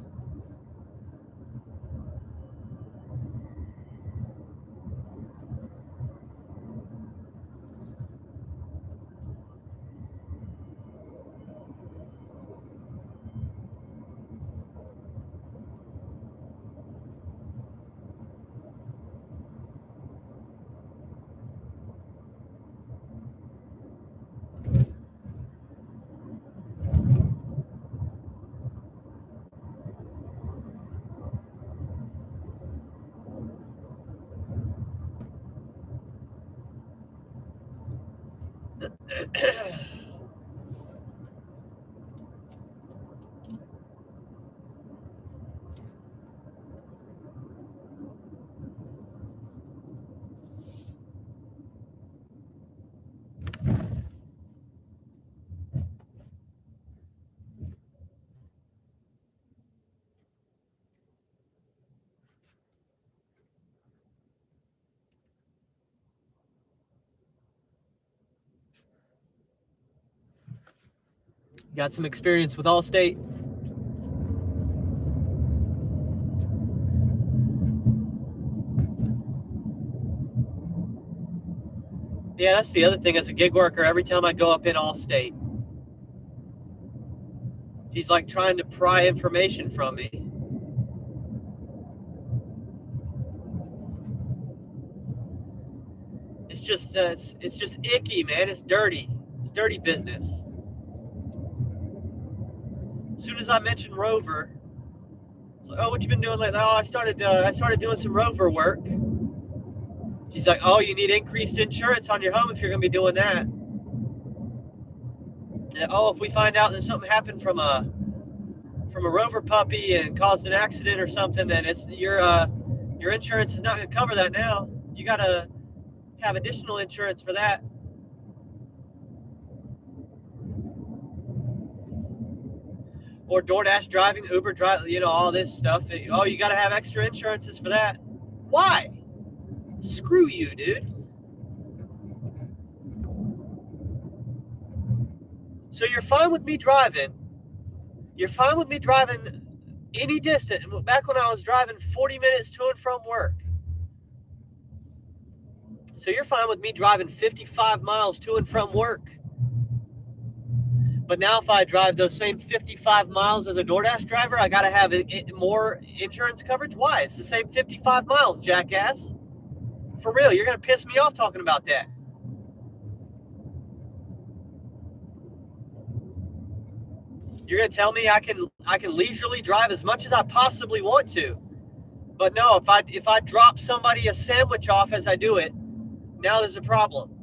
Got some experience with Allstate. Yeah, that's the other thing. As a gig worker, every time I go up in Allstate, he's like trying to pry information from me. It's just icky, man. It's dirty. It's dirty business. As soon as I mentioned Rover, it's like, "Oh, what you been doing lately?" "Oh, I started doing some Rover work." He's like, "Oh, you need increased insurance on your home if you're going to be doing that." And, "Oh, if we find out that something happened from a Rover puppy and caused an accident or something, then it's your insurance is not going to cover that now. You got to have additional insurance for that." Or DoorDash driving, Uber driving, all this stuff. "Oh, you got to have extra insurances for that." Why? Screw you, dude. So you're fine with me driving. You're fine with me driving any distance. Back when I was driving 40 minutes to and from work, So you're fine with me driving 55 miles to and from work. But now if I drive those same 55 miles as a DoorDash driver, I got to have more insurance coverage? Why? It's the same 55 miles, jackass. For real, you're going to piss me off talking about that. You're going to tell me I can leisurely drive as much as I possibly want to. But no, if I drop somebody a sandwich off as I do it, now there's a problem.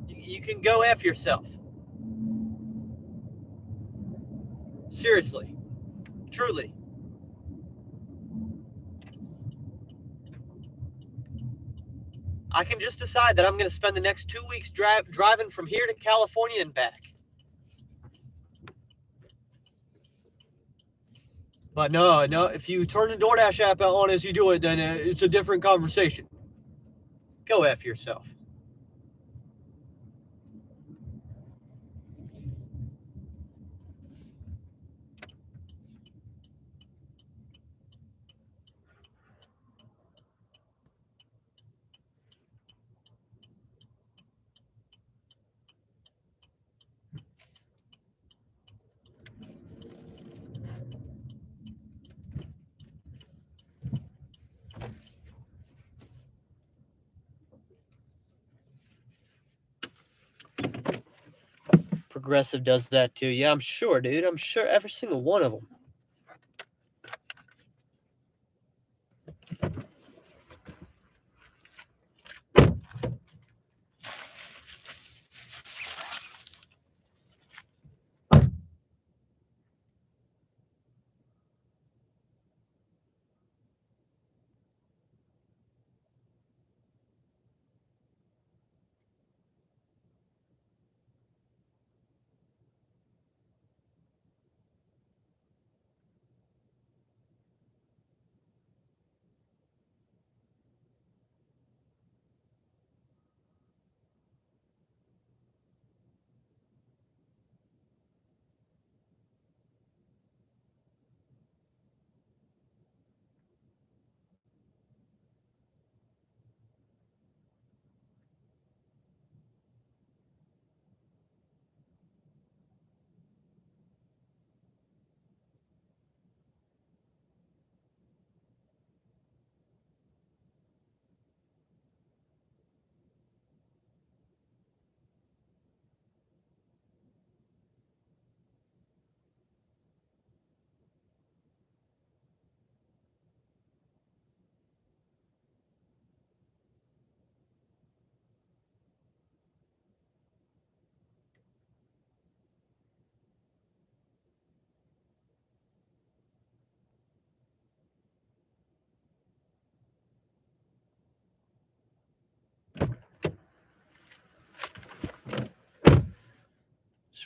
You can go F yourself. Seriously. Truly. I can just decide that I'm going to spend the next 2 weeks driving from here to California and back. But no, if you turn the DoorDash app on as you do it, then it's a different conversation. Go F yourself. Progressive does that too. Yeah, I'm sure, dude. I'm sure every single one of them.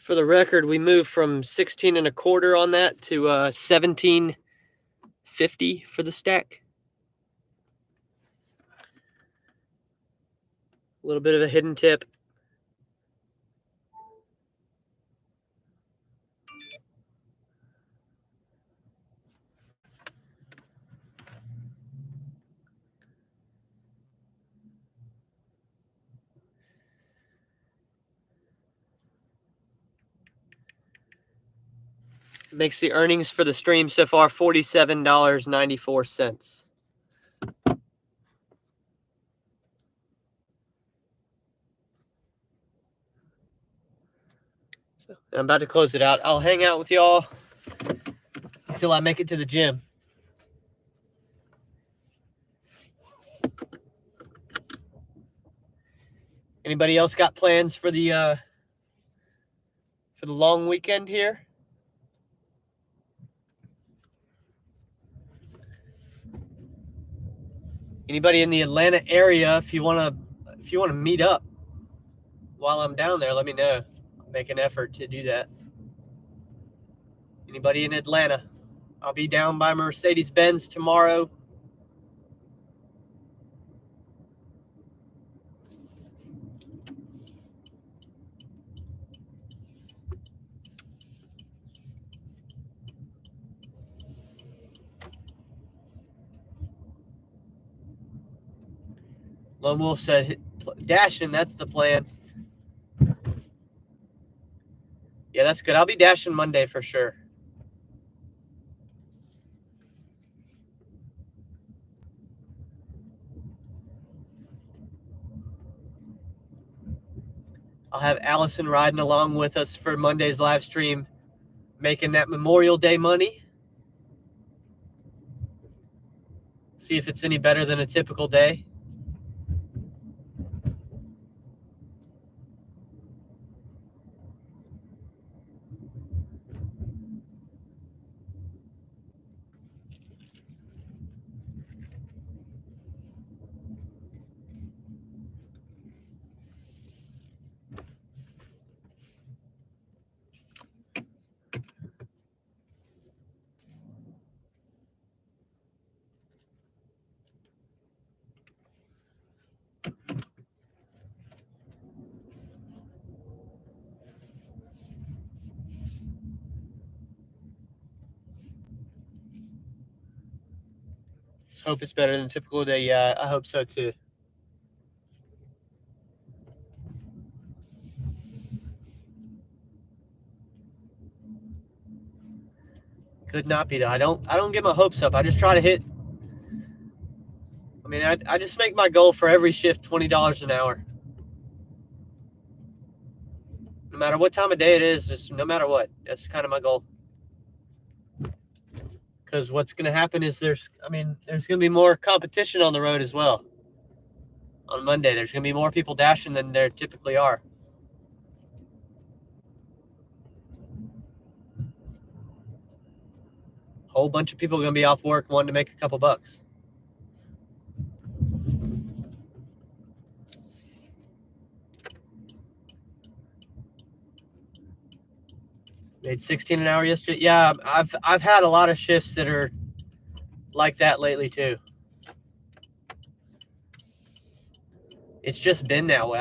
For the record, we moved from 16 and a quarter on that to 17.50 for the stack. A little bit of a hidden tip. Makes the earnings for the stream so far $47.94. So I'm about to close it out. I'll hang out with y'all until I make it to the gym. Anybody else got plans for the long weekend here? Anybody in the Atlanta area, if you want to meet up while I'm down there, let me know. I'll make an effort to do that. Anybody in Atlanta? I'll be down by Mercedes-Benz tomorrow. Lone Wolf said dashing, that's the plan. Yeah, that's good. I'll be dashing Monday for sure. I'll have Allison riding along with us for Monday's live stream, making that Memorial Day money. See if it's any better than a typical day. Let's hope it's better than a typical day. Yeah, I hope so too. Could not be though. I don't get my hopes up. I just try to hit. I mean, I just make my goal for every shift $20 an hour. No matter what time of day it is, just no matter what. That's kind of my goal. Because what's going to happen is there's going to be more competition on the road as well. On Monday, there's going to be more people dashing than there typically are. Whole bunch of people are going to be off work wanting to make a couple bucks. Made 16 an hour yesterday. Yeah, I've had a lot of shifts that are like that lately too. It's just been that way.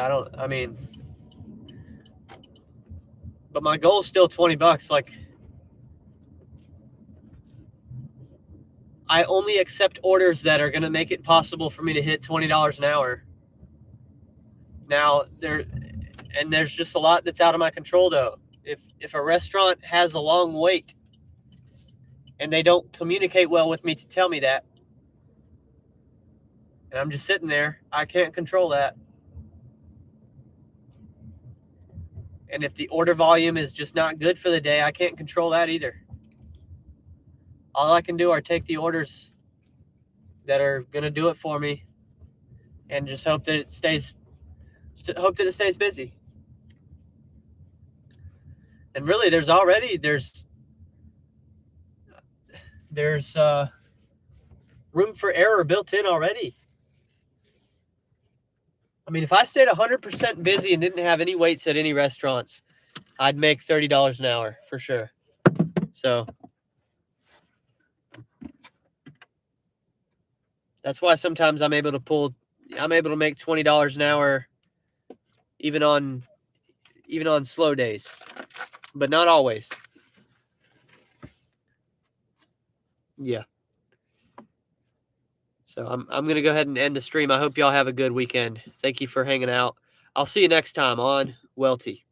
But my goal is still $20. Like, I only accept orders that are going to make it possible for me to hit $20 an hour. Now, there's just a lot that's out of my control though. If a restaurant has a long wait and they don't communicate well with me to tell me that, and I'm just sitting there, I can't control that. And if the order volume is just not good for the day, I can't control that either. All I can do are take the orders that are going to do it for me and just hope that it stays busy. And really, there's room for error built in already. I mean, if I stayed 100% busy and didn't have any waits at any restaurants, I'd make $30 an hour for sure. So that's why sometimes I'm able to make $20 an hour even on slow days, but not always. Yeah. So I'm going to go ahead and end the stream. I hope y'all have a good weekend. Thank you for hanging out. I'll see you next time on Welty.